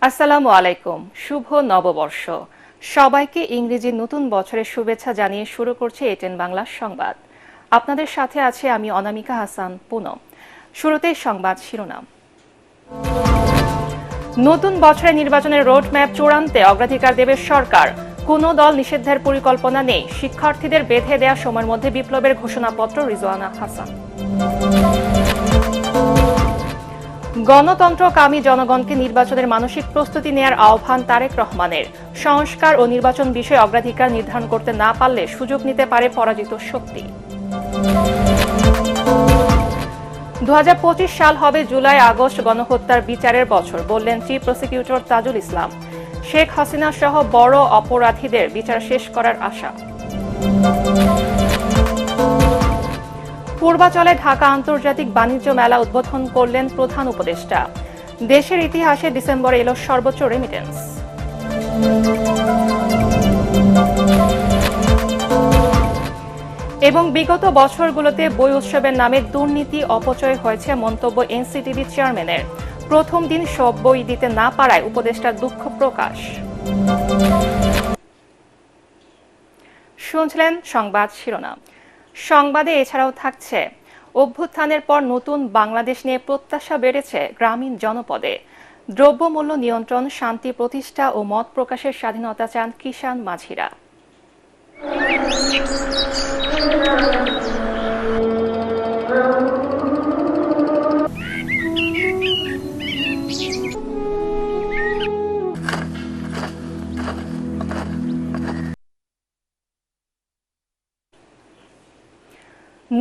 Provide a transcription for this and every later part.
আসসালামু আলাইকুম। শুভ নববর্ষ। সবাইকে ইংরেজি নতুন বছরের শুভেচ্ছা জানিয়ে শুরু করছে এটেন বাংলা সংবাদ। আপনাদের সাথে আছে আমি অনামিকা হাসান পুনম। শুরুতেই সংবাদ শিরোনাম। নতুন বছরে নির্বাচনের রোডম্যাপ চূড়ান্তে অগ্রাধিকার দেবে সরকার। কোনো দল নিষিদ্ধের পরিকল্পনা নেই। শিক্ষার্থীদের বেঁধে দেওয়া সময়ের মধ্যে বিপ্লবের ঘোষণাপত্র রিজওয়ানা হাসান। গণতন্ত্রকামী জনগণকে নির্বাচনের মানসিক প্রস্তুতি নেয়ার আহ্বান তারেক রহমানের। সংস্কার ও নির্বাচন বিষয়ে অগ্রাধিকার নির্ধারণ করতে না পারলে সুযোগ নিতে পারে পরাজিত শক্তি। 2025 সাল হবে জুলাই আগস্ট গণহত্যার বিচারের বছর, বললেন চিফ প্রসিকিউটর তাজুল ইসলাম। শেখ হাসিনা সহ বড় অপরাধীদের বিচার শেষ করার আশা। পূর্বাচলে ঢাকা আন্তর্জাতিক বাণিজ্য মেলা উদ্বোধন করলেন প্রধান উপদেষ্টা। দেশের ইতিহাসে ডিসেম্বরে এলো সর্বোচ্চ রেমিটেন্স। এবং বিগত বছরগুলোতে বই উৎসবের নামে দুর্নীতি অপচয় হয়েছে মন্তব্য এনসিটিভি চেয়ারম্যানের। প্রথম দিন সব বই দিতে না পারায় উপদেষ্টার দুঃখ প্রকাশ। শুনছিলেন সংবাদ শিরোনাম। সংবাদে এছাড়াও থাকছে, অভ্যুত্থানের পর নতুন বাংলাদেশ নিয়ে প্রত্যাশা বেড়েছে গ্রামীণ জনপদে। দ্রব্যমূল্য নিয়ন্ত্রণ, শান্তি প্রতিষ্ঠা ও মত প্রকাশের স্বাধীনতা চান কিষাণ মাঝিরা।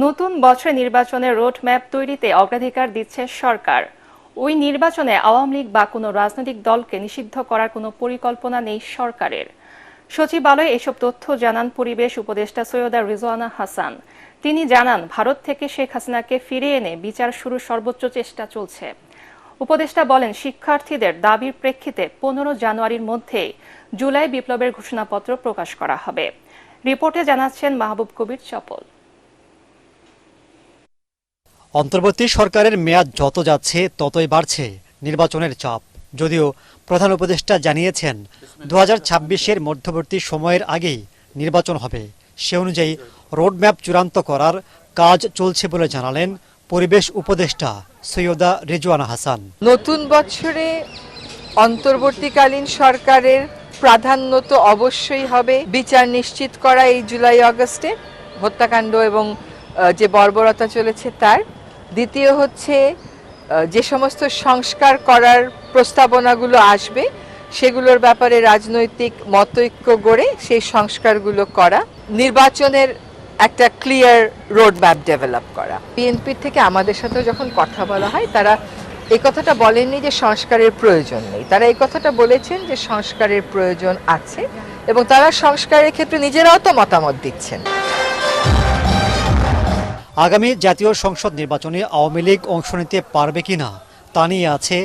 নতুন বছরে নির্বাচনের রোডম্যাপ তৈরিতে অগ্রাধিকার দিচ্ছে সরকার। ওই নির্বাচনে আওয়ামী লীগ বা কোনো রাজনৈতিক দলকে নিষিদ্ধ করার কোনো পরিকল্পনা নেই সরকারের। সচিবালয়ে এসব তথ্য জানান পরিবেশ উপদেষ্টা সৈয়দা রিজওয়ানা হাসান। তিনি জানান, ভারত থেকে শেখ হাসিনাকে ফিরিয়ে এনে বিচার শুরুর সর্বোচ্চ চেষ্টা চলছে। উপদেষ্টা বলেন, শিক্ষার্থীদের দাবির প্রেক্ষিতে 15 জানুয়ারির মধ্যে জুলাই বিপ্লবের ঘোষণাপত্র প্রকাশ করা হবে। রিপোর্টে জানাচ্ছেন মাহবুব কবির চপল। অন্তর্বর্তী সরকারের মেয়াদ যত যাচ্ছে ততই বাড়ছে নির্বাচনের চাপ। যদিও প্রধান উপদেষ্টা জানিয়েছেন 2026-এর মধ্যবর্তী সময়ের আগেই নির্বাচন হবে। সে অনুযায়ী রোডম্যাপ চূড়ান্ত করার কাজ চলছে বলে জানালেন পরিবেশ উপদেষ্টা সৈয়দা রিজওয়ানা হাসান। নতুন বছরে অন্তর্বর্তীকালীন সরকারের প্রাধান্য তো অবশ্যই হবে বিচার নিশ্চিত করা এই জুলাই আগস্টে হত্যাকাণ্ড এবং যে বর্বরতা চলেছে তার। দ্বিতীয় হচ্ছে যে সমস্ত সংস্কার করার প্রস্তাবনাগুলো আসবে সেগুলোর ব্যাপারে রাজনৈতিক মতৈক্য গড়ে সেই সংস্কারগুলো করা। নির্বাচনের একটা ক্লিয়ার রোডম্যাপ ডেভেলপ করা। বিএনপির থেকে আমাদের সাথে যখন কথা বলা হয় তারা এই কথাটা বলেননি যে সংস্কারের প্রয়োজন নেই, তারা এই কথাটা বলেছেন যে সংস্কারের প্রয়োজন আছে এবং তারা সংস্কারের ক্ষেত্রে নিজেরাও তো মতামত দিচ্ছেন। আগামী জাতীয় সংসদ নির্বাচনে আওয়ামী লীগ অংশ নিতে পারবে কিনা তা নিয়ে আছে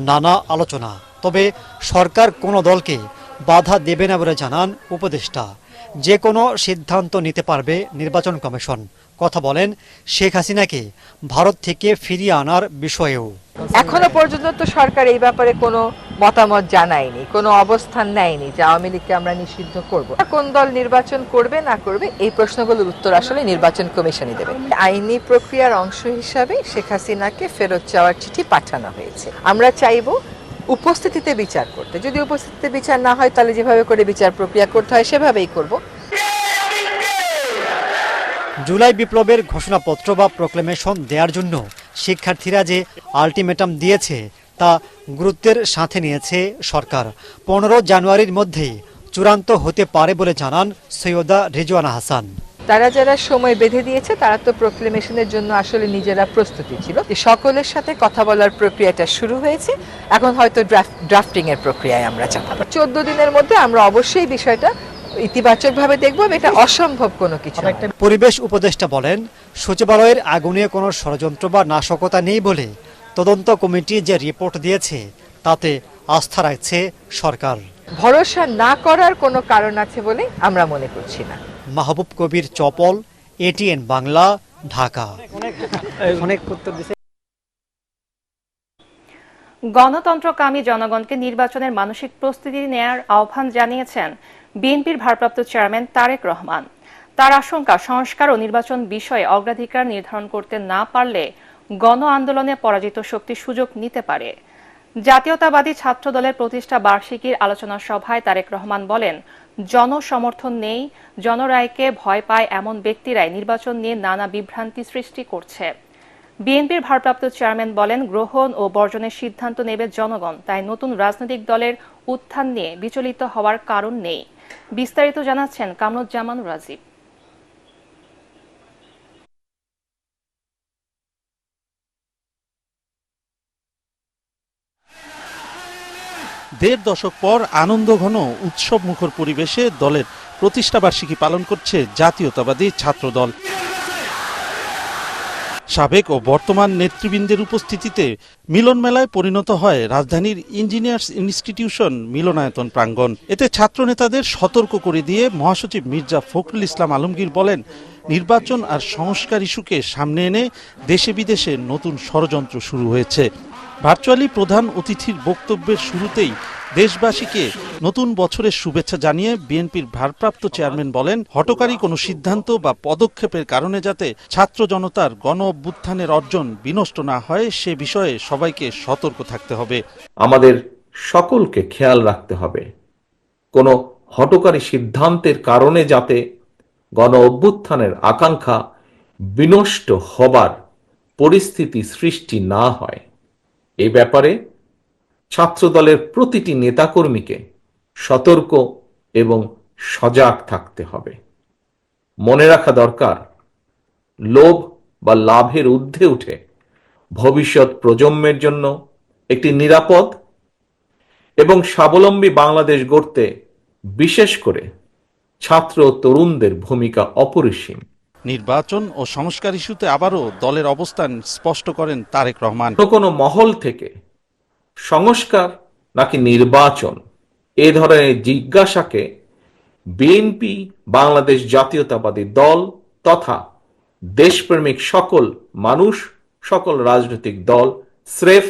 নানা আলোচনা। তবে সরকার কোনো দলকে বাধা দেবে না বলে জানান উপদেষ্টা। যে কোনো সিদ্ধান্ত নিতে পারবে নির্বাচন কমিশন। কথা বলেন শেখ হাসিনাকে ভারত থেকে ফিরিয়ে আনার বিষয়েও। এখনো পর্যন্ত তো সরকার এই ব্যাপারে কোনো মতামত জানায়নি, কোনো অবস্থান নেয়নি যে আওয়ামী লীগকে আমরা নিষিদ্ধ করব। কোন দল নির্বাচন করবে না করবে এই প্রশ্নগুলোর উত্তর আসলে নির্বাচন কমিশনই দেবে। আইনি প্রক্রিয়ার অংশ হিসাবে শেখ হাসিনাকে ফেরত চাওয়ার চিঠি পাঠানো হয়েছে। আমরা চাইব উপস্থিতিতে বিচার করতে। যদি উপস্থিতিতে বিচার না হয় তাহলে যেভাবে করে বিচার প্রক্রিয়া করতে হয় সেভাবেই করব। জুলাই বিপ্লবের ঘোষণাপত্র বা প্রক্লেমেশন দেওয়ার জন্য শিক্ষার্থীরা যে আলটিমেটাম দিয়েছে তা গুরুত্বের সাথে নিয়েছে সরকার। 15 জানুয়ারির মধ্যেই চূড়ান্ত হতে পারে বলে জানান সৈয়দা রিজওয়ানা হাসান। তারা যারা সময় বেঁধে দিয়েছে তারা তো প্রক্লেমেশনের জন্য আসলে নিজেরা প্রস্তুতি ছিল। সকলের সাথে কথা বলার প্রক্রিয়াটা শুরু হয়েছে, এখন হয়তো ড্রাফটিং এর প্রক্রিয়ায় আমরা যাব। 14 দিনের মধ্যে আমরা অবশ্যই বিষয়টা ইতিবাচকভাবে দেখব। এটা অসম্ভব কোনো কিছু। পরিবেশ উপদেষ্টা বলেন, সচিবালয়ের আগুনে কোনো ষড়যন্ত্র বা নাশকতা নেই বলে তদন্ত কমিটি যে রিপোর্ট দিয়েছে তাতে আস্থা রাখছে সরকার। ভরসা না করার কোনো কারণ আছে বলে আমরা মনে করছি না। মাহবুব কবির চপল, এটিএন বাংলা, ঢাকা। গণতন্ত্রকামী জনগণকে নির্বাচনের মানসিক প্রস্তুতি নেয়ার আহ্বান জানিয়েছেন বিএনপির ভারপ্রাপ্ত চেয়ারম্যান তারেক রহমান। তার আশঙ্কা, সংস্কার ও নির্বাচন বিষয়ে অগ্রাধিকার নির্ধারণ করতে না পারলে গণ আন্দোলনে পরাজিত শক্তি সুযোগ নিতে পারে। জাতীয়তাবাদী ছাত্র দলের প্রতিষ্ঠা বার্ষিকীর আলোচনা সভায় তারেক রহমান বলেন, জনসমর্থন নেই, জনরায়কে ভয় পায় এমন ব্যক্তিরাই নির্বাচন নিয়ে নানা বিভ্রান্তি সৃষ্টি করছে। বিএনপির ভারপ্রাপ্ত চেয়ারম্যান বলেন, গ্রহণ ও বর্জনের সিদ্ধান্ত নেবে জনগণ, তাই নতুন রাজনৈতিক দলের উত্থান নিয়ে বিচলিত হওয়ার কারণ নেই। বিস্তারিত জানাচ্ছেন কামরুজ্জামান রাজীব। দেড় দশক পর আনন্দঘন উৎসব মুখর পরিবেশে দলের প্রতিষ্ঠাবার্ষিকী পালন করছে জাতীয়তাবাদী ছাত্রদল। সাবেক ও বর্তমান নেতৃবৃন্দের উপস্থিতিতে মিলন মেলায় পরিণত হয় রাজধানীর ইঞ্জিনিয়ার্স ইনস্টিটিউশন মিলনায়তন প্রাঙ্গণ। এতে ছাত্র নেতাদের সতর্ক করে দিয়ে মহাসচিব মির্জা ফখরুল ইসলাম আলমগীর বলেন, নির্বাচন আর সংস্কার ইস্যুকে সামনে এনে দেশে বিদেশে নতুন ষড়যন্ত্র শুরু হয়েছে। ভার্চুয়ালি প্রধান অতিথির বক্তব্যের শুরুতেই দেশবাসীকে নতুন বছরের শুভেচ্ছা জানিয়ে বিএনপির ভারপ্রাপ্ত চেয়ারম্যান বলেন, হঠকারী কোনো সিদ্ধান্ত বা পদক্ষেপের কারণে যাতে ছাত্র জনতার গণ অভ্যুত্থানের অর্জন বিনষ্ট না হয় সে বিষয়ে সবাইকে সতর্ক থাকতে হবে। আমাদের সকলকে খেয়াল রাখতে হবে, কোনো হঠকারী সিদ্ধান্তের কারণে যাতে গণ অভ্যুত্থানের আকাঙ্ক্ষা বিনষ্ট হবার পরিস্থিতি সৃষ্টি না হয়। এই ব্যাপারে ছাত্রদলের প্রতিটি নেতাকর্মীকে সতর্ক এবং সজাগ থাকতে হবে। মনে রাখা দরকার, লোভ বা লাভের ঊর্ধ্বে উঠে ভবিষ্যৎ প্রজন্মের জন্য একটি নিরাপদ এবং স্বাবলম্বী বাংলাদেশ গড়তে বিশেষ করে ছাত্র তরুণদের ভূমিকা অপরিসীম। নির্বাচন ও সংস্কার ইস্যুতে আবারও দলের অবস্থান স্পষ্ট করেন তারেক রহমান। কোনো মহল থেকে সংস্কার নাকি নির্বাচন এ ধরনের জিজ্ঞাসাকে বিএনপি, বাংলাদেশ জাতীয়তাবাদী দল তথা দেশপ্রেমিক সকল মানুষ, সকল রাজনৈতিক দল স্রেফ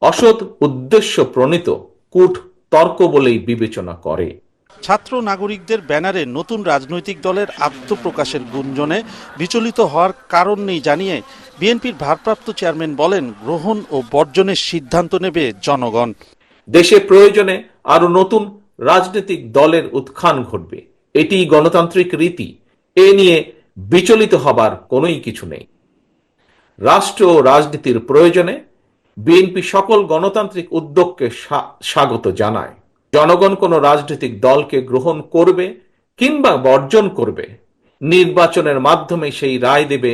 অসৎ উদ্দেশ্য প্রণীত কূট তর্ক বলেই বিবেচনা করে। ছাত্র নাগরিকদের ব্যানারে নতুন রাজনৈতিক দলের আত্মপ্রকাশের গুঞ্জনে বিচলিত হওয়ার কারণ নেই জানিয়ে বিএনপির ভারপ্রাপ্ত চেয়ারম্যান বলেন, গ্রহণ ও বর্জনের সিদ্ধান্ত নেবে জনগণ। দেশে প্রয়োজনে আরো নতুন রাজনৈতিক দলের উত্থান ঘটবে, এটি গণতান্ত্রিক রীতি। এ নিয়ে বিচলিত হবার কোনোই কিছু নেই। রাষ্ট্র ও রাজনীতির প্রয়োজনে বিএনপি সকল গণতান্ত্রিক উদ্যোগকে স্বাগত জানায়। জনগণ কোনো রাজনৈতিক দলকে গ্রহণ করবে কিংবা বর্জন করবে, নির্বাচনের মাধ্যমে সেই রায় দেবে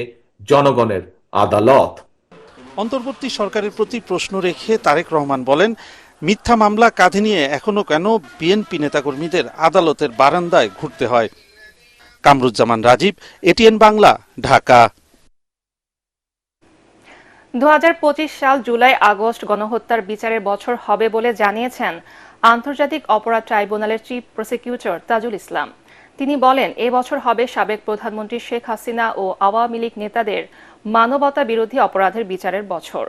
জনগণের আদালত। অন্তর্বর্তী সরকারের প্রতি প্রশ্ন রেখে তারেক রহমান বলেন, মিথ্যা মামলা কাঁধে নিয়ে এখনো কেন বিএনপি নেতাকর্মীদের আদালতের বারান্দায় ঘুরতে হয়। কামরুজ্জামান রাজীব, এটিএন বাংলা, ঢাকা। 2025 সাল জুলাই আগস্ট গণহত্যার বিচারের বছর হবে বলে জানিয়েছেন আন্তর্জাতিক অপরাধ ট্রাইব্যুনালের চিফ প্রসিকিউটর তাজুল ইসলাম। তিনি বলেন, এ বছর হবে সাবেক প্রধানমন্ত্রী শেখ হাসিনা ও আওয়ামী লীগ নেতাদের মানবতা বিরোধী অপরাধের বিচারের বছর।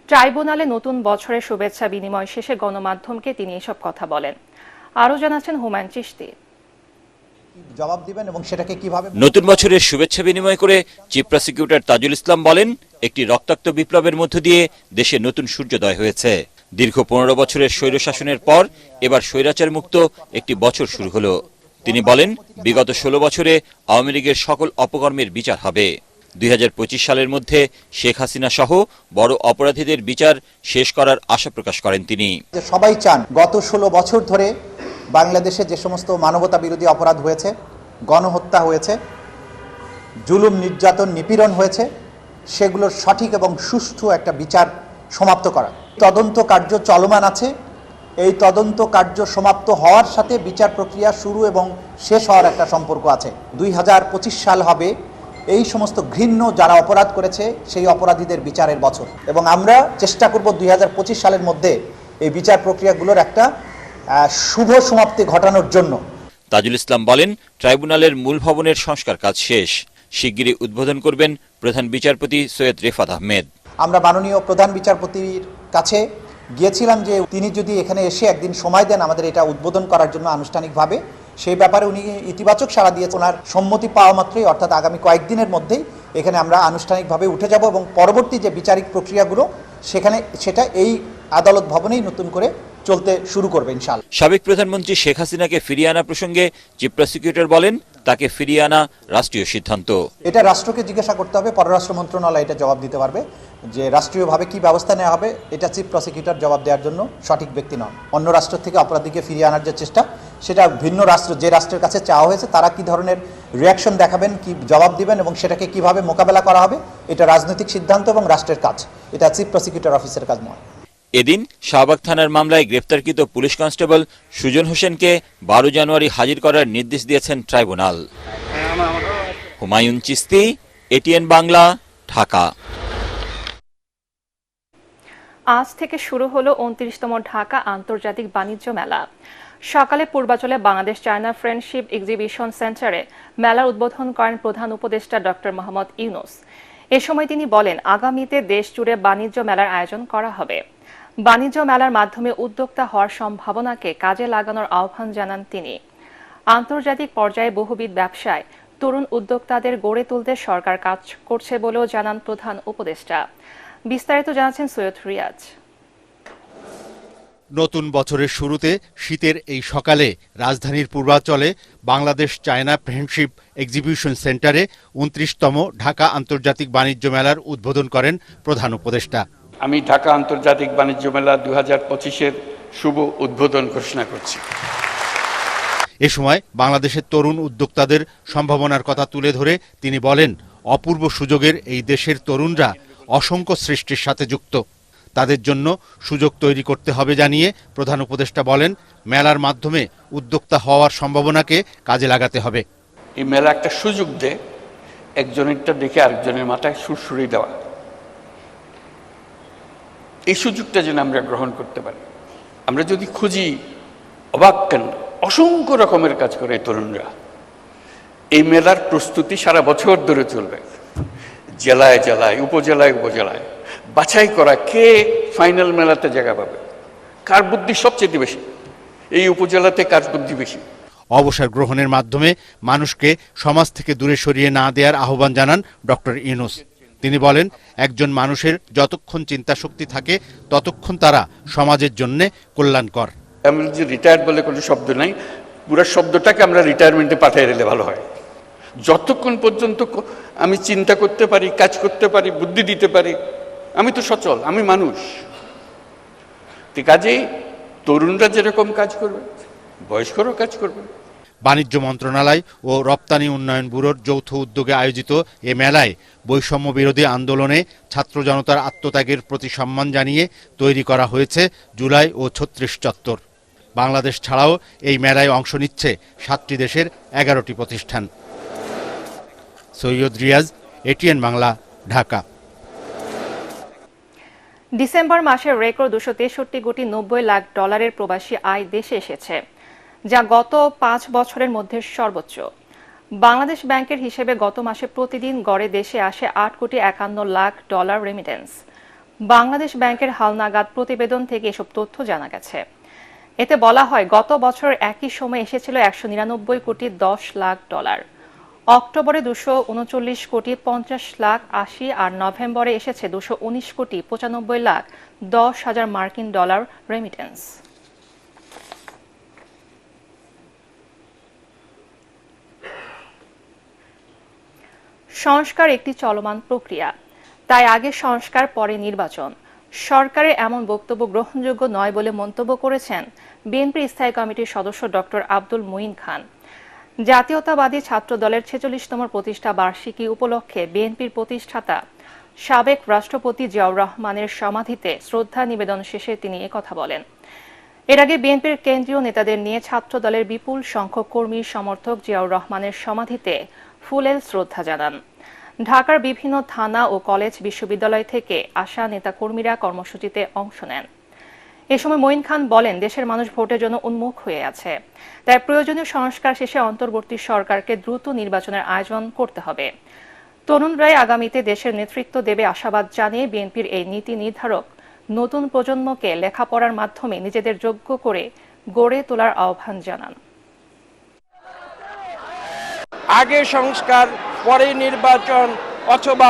ট্রাইব্যুনালে নতুন বছরের শুভেচ্ছা বিনিময় শেষে গণমাধ্যমকে তিনি এসব কথা বলেন। আরও জানাচ্ছেন হুমায়ুন চিশতি। জবাব দিবেন এবং সেটাকে কিভাবে নতুন বছরের শুভেচ্ছা বিনিময় করে চিফ প্রসিকিউটর তাজুল ইসলাম বলেন, একটি রক্তাক্ত বিপ্লবের মধ্য দিয়ে দেশে নতুন সূর্যোদয় হয়েছে। দীর্ঘ 15 বছরের স্বৈরশাসনের পর এবার স্বৈরাচার মুক্ত একটি বছর শুরু হলো। তিনি বলেন, বিগত 16 বছরে আওয়ামী লীগের সকল অপকর্মের বিচার হবে। 2025 সালের মধ্যে শেখ হাসিনা সহ বড় অপরাধীদের বিচার শেষ করার আশা প্রকাশ করেন তিনি। সবাই চান গত 16 বছর ধরে বাংলাদেশে যে সমস্ত মানবতা বিরোধী অপরাধ হয়েছে, গণহত্যা হয়েছে, জুলুম, নির্যাতন, নিপীড়ন হয়েছে, সেগুলোর সঠিক এবং সুষ্ঠু একটা বিচার সমাপ্ত করা। তদন্ত কার্য চলমান আছে। এই তদন্ত কার্য সমাপ্ত হওয়ার সাথে বিচার প্রক্রিয়া শুরু এবং শেষ হওয়ার একটা সম্পর্ক আছে। 2025 সাল হবে এই সমস্ত ঘৃণ্য যারা অপরাধ করেছে সেই অপরাধীদের বিচারের বছর, এবং আমরা চেষ্টা করব 2025 সালের মধ্যে এই বিচার প্রক্রিয়াগুলোর একটা শুভ সমাপ্তি ঘটানোর জন্য। তাজুল ইসলাম বলেন, ট্রাইব্যুনালের মূল ভবনের সংস্কার কাজ শেষ, শিগগিরই উদ্বোধন করবেন প্রধান বিচারপতি সৈয়দ রেফাত আহমেদ। আমরা মাননীয় প্রধান বিচারপতির কাছে গিয়েছিলাম যে তিনি যদি এখানে এসে একদিন সময় দেন আমাদের এটা উদ্বোধন করার জন্য আনুষ্ঠানিকভাবে, সেই ব্যাপারে উনি ইতিবাচক সাড়া দিয়েছেন। ওনার সম্মতি পাওয়া মাত্রই অর্থাৎ আগামী কয়েকদিনের মধ্যেই এখানে আমরা আনুষ্ঠানিকভাবে উঠে যাব এবং পরবর্তী যে বিচারিক প্রক্রিয়াগুলো সেটা এই আদালত ভবনেই নতুন করে চলতে শুরু করবে ইনশাআল্লাহ। সাবেক প্রধানমন্ত্রী শেখ হাসিনাকে ফিরিয়ে আনা প্রসঙ্গে চিফ প্রসিকিউটর বলেন, তাকে ফিরিয়ে আনা রাষ্ট্রীয় সিদ্ধান্ত। এটা রাষ্ট্রকে জিজ্ঞাসা করতে হবে, পররাষ্ট্র মন্ত্রণালয় এটা জবাব দিতে পারবে যে রাষ্ট্রীয়ভাবে কি ব্যবস্থা নেওয়া হবে। এটা চিফ প্রসিকিউটর জবাব দেওয়ার জন্য সঠিক ব্যক্তি নন। অন্য রাষ্ট্র থেকে অপরাধীকে ফিরিয়ে আনার যে চেষ্টা, সেটা ভিন্ন রাষ্ট্র, যে রাষ্ট্রের কাছে চাওয়া হয়েছে তারা কি ধরনের রিয়াকশন দেখাবেন, কি জবাব দিবেন এবং সেটাকে কিভাবে মোকাবেলা করা হবে, এটা রাজনৈতিক সিদ্ধান্ত এবং রাষ্ট্রের কাজ। এটা চিফ প্রসিকিউটর অফিসের কাজ নয়। এদিন শাহবাগ থানার মামলায় গ্রেফতারকৃত পুলিশ কনস্টেবল সুজন হোসেনকে 12 জানুয়ারি হাজির করার নির্দেশ দিয়েছেন ট্রাইব্যুনাল। হুমায়ুন চিস্তি, এটিএন বাংলা, ঢাকা। আজ থেকে শুরু হলো 29তম ঢাকা আন্তর্জাতিক বাণিজ্য মেলা। সকালে পূর্বাচলে বাংলাদেশ চায়না ফ্রেন্ডশিপ এক্সিবিশন সেন্টারে মেলার উদ্বোধন করেন প্রধান উপদেষ্টা ডক্টর মোহাম্মদ ইউনূস। এ সময় তিনি বলেন, আগামীতে দেশ জুড়ে বাণিজ্য মেলার আয়োজন করা হবে। বাণিজ্য মেলার মাধ্যমে উদ্যোক্তা হওয়ার সম্ভাবনাকে কাজে লাগানোর আহ্বান জানান তিনি। আন্তর্জাতিক পর্যায়ে বহুবিধ ব্যবসায় তরুণ উদ্যোক্তাদের গড়ে তুলতে সরকার কাজ করছে বলেও জানান প্রধান উপদেষ্টা। বিস্তারিত জানাচ্ছেন সৈয়দ রিয়াজ। নতুন বছরের শুরুতে শীতের এই সকালে রাজধানীর পূর্বাঞ্চলে বাংলাদেশ চায়না ফ্রেন্ডশিপ এক্সিবিশন সেন্টারে 29তম ঢাকা আন্তর্জাতিক বাণিজ্য মেলার উদ্বোধন করেন প্রধান উপদেষ্টা। আমি ঢাকা আন্তর্জাতিক বাণিজ্য মেলা 2025-এর শুভ উদ্বোধন ঘোষণা করছি। এ সময় বাংলাদেশের তরুণ উদ্যোক্তাদের সম্ভাবনার কথা তুলে ধরে তিনি বলেন, অপূর্ব সুযোগের এই দেশের তরুণরা অসংখ্য সৃষ্টির সাথে যুক্ত। তাদের জন্য সুযোগ তৈরি করতে হবে জানিয়ে প্রধান উপদেষ্টা বলেন, মেলার মাধ্যমে উদ্যোক্তা হওয়ার সম্ভাবনাকে কাজে লাগাতে হবে। এই মেলা একটা সুযোগ দেয় একজনেরটা দেখে আরেকজনের মাথায় সুরসুরি দেওয়া। এই সুযোগটা যেন আমরা গ্রহণ করতে পারি। আমরা যদি খুঁজি, অবাক কেন, অসংখ্য রকমের কাজ করে এই তরুণরা। এই মেলার প্রস্তুতি সারা বছর ধরে চলবে, জেলায় জেলায়, উপজেলায় উপজেলায় বাছাই করা কে ফাইনাল মেলাতে জায়গা পাবে, কার বুদ্ধি সবচেয়ে বেশি, এই উপজেলাতে কার বুদ্ধি বেশি। অবসর গ্রহণের মাধ্যমে মানুষকে সমাজ থেকে দূরে সরিয়ে না দেওয়ার আহ্বান জানান ডক্টর ইউনূস। তিনি বলেন, একজন মানুষের যতক্ষণ চিন্তা শক্তি থাকে ততক্ষণ তারা সমাজের জন্য কল্যাণকর। আমরা যে রিটায়ার্ড বলে কোনো শব্দ নাই, পুরো শব্দটাকে আমরা রিটায়ারমেন্টে পাঠিয়ে দিলে ভালো হয়। যতক্ষণ পর্যন্ত আমি চিন্তা করতে পারি, কাজ করতে পারি, বুদ্ধি দিতে পারি, আমি তো সচল, আমি মানুষ। কাজেই তরুণরা যেরকম কাজ করবে, বয়স্করাও কাজ করবে। বাণিজ্য মন্ত্রণালয় ও রপ্তানি উন্নয়ন ব্যুরোর যৌথ উদ্যোগে আয়োজিত এ মেলায় বৈষম্য বিরোধী আন্দোলনে ছাত্র জনতার আত্মত্যাগের প্রতি সম্মান জানিয়ে তৈরি করা হয়েছে জুলাই ও 36 চত্বর। বাংলাদেশ ছাড়াও এই মেলায় অংশ নিচ্ছে 7টি দেশের 11টি প্রতিষ্ঠান। সৈয়দ রিয়াজ, এটিএন বাংলা, ঢাকা। ডিসেম্বর মাসের রেকর্ড 263 কোটি 90 লাখ ডলারের প্রবাসী আয় দেশে এসেছে, যা গত 5 বছরের মধ্যে সর্বোচ্চ। বাংলাদেশ ব্যাংকের হিসেবে গত মাসে প্রতিদিন গড়ে দেশে আসে 8 কোটি 51 লাখ ডলার রেমিটেন্স। বাংলাদেশ ব্যাংকের হালনাগাদ প্রতিবেদন থেকে এসব তথ্য জানা গেছে। এতে বলা হয়, গত বছর একই সময় এসেছিল 199 কোটি 10 লাখ ডলার, অক্টোবরে 239 কোটি 50 লাখ 80, আর নভেম্বরে এসেছে 219 কোটি 95 লাখ 10 হাজার মার্কিন ডলার রেমিটেন্স। সংস্কার একটি চলমান প্রক্রিয়া, তাই আগে সংস্কার পরে নির্বাচন। সরকারের এমন বক্তব্য গ্রহণযোগ্য নয় বলে মন্তব্য করেছেন বিএনপির স্থায়ী কমিটির সদস্য ডক্টর আব্দুল মুঈন খান। জাতীয়তাবাদী ছাত্র দলের 46তম প্রতিষ্ঠা বার্ষিকী উপলক্ষে বিএনপির প্রতিষ্ঠাতা সাবেক রাষ্ট্রপতি জিয়াউর রহমানের সমাধিতে শ্রদ্ধা নিবেদন শেষে তিনি একথা বলেন। এর আগে বিএনপির কেন্দ্রীয় নেতাদের নিয়ে ছাত্র দলের বিপুল সংখ্যক কর্মী সমর্থক জিয়াউর রহমানের সমাধিতে ফুলেল শ্রদ্ধা জানান। ঢাকার বিভিন্ন থানা ও কলেজ, বিশ্ববিদ্যালয় থেকে আসা নেতাকর্মীরা কর্মসূচিতে অংশ নেন। এ সময় মঈন খান বলেন, দেশের মানুষ ভোটের জন্য উন্মুখ হয়ে আছে, তাই প্রয়োজনীয় সংস্কার শেষে অন্তর্বর্তী সরকারকে দ্রুত নির্বাচনের আয়োজন করতে হবে। তরুণরাই আগামীতে দেশের নেতৃত্ব দেবে আশাবাদ জানিয়ে বিএনপির এই নীতি নির্ধারক নতুন প্রজন্মকে লেখাপড়ার মাধ্যমে নিজেদের যোগ্য করে গড়ে তোলার আহ্বান জানান। আগে সংস্কার পরে নির্বাচন অথবা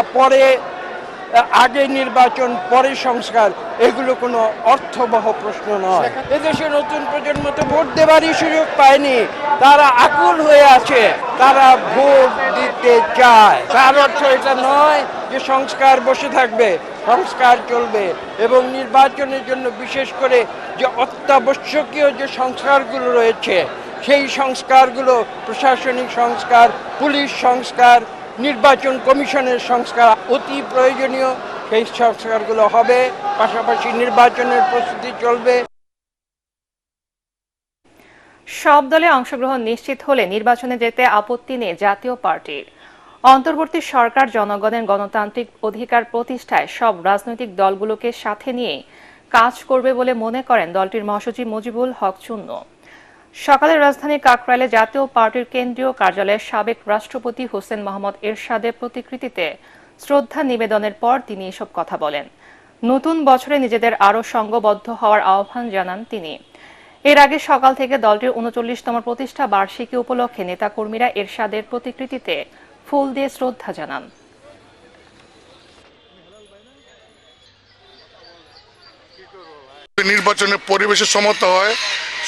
আগে নির্বাচন পরে সংস্কার, এগুলো কোনো অর্থবহ প্রশ্ন নয়। এদেশে নতুন প্রজন্ম তো ভোট দেবারই সুযোগ পায়নি, তারা আকুল হয়ে আছে, তারা ভোট দিতে চায়। তার অর্থ এটা নয় যে সংস্কার বসে থাকবে, সংস্কার চলবে এবং নির্বাচনের জন্য বিশেষ করে যে অত্যাবশ্যকীয় যে সংস্কারগুলো রয়েছে সেই সংস্কারগুলো প্রশাসনিক সংস্কার, পুলিশ সংস্কার, নির্বাচন কমিশনের সংস্কার অতি প্রয়োজনীয়। সেই সংস্কারগুলো হবে, পাশাপাশি নির্বাচনের প্রস্তুতি চলবে। সব দলে অংশগ্রহণ নিশ্চিত হলে নির্বাচনে যেতে আপত্তি নেই জাতীয় পার্টির। অন্তর্বর্তী সরকার জনগণের গণতান্ত্রিক অধিকার প্রতিষ্ঠায় সব রাজনৈতিক দলগুলোকে সাথে নিয়ে কাজ করবে বলে মনে করেন দলটির মহাসচিব মুজিবুল হক চুন্নু। সকালে রাজধানীর কাকরাইলে জাতীয় পার্টির কেন্দ্রীয় কার্যালয়ে সাবেক রাষ্ট্রপতি হোসেন মোহাম্মদ এরশাদের প্রতিকৃতিতে শ্রদ্ধা নিবেদনের পর তিনি এসব কথা বলেন। নতুন বছরে নিজেদের আরও সংঘবদ্ধ হওয়ার আহ্বান জানান তিনি। এর আগে সকাল থেকে দলটির ৩৯তম প্রতিষ্ঠা বার্ষিকী উপলক্ষে নেতাকর্মীরা এরশাদের প্রতিকৃতিতে ফুল দিয়ে শ্রদ্ধা জানান। নির্বাচনের পরিবেশের সমতা হয়,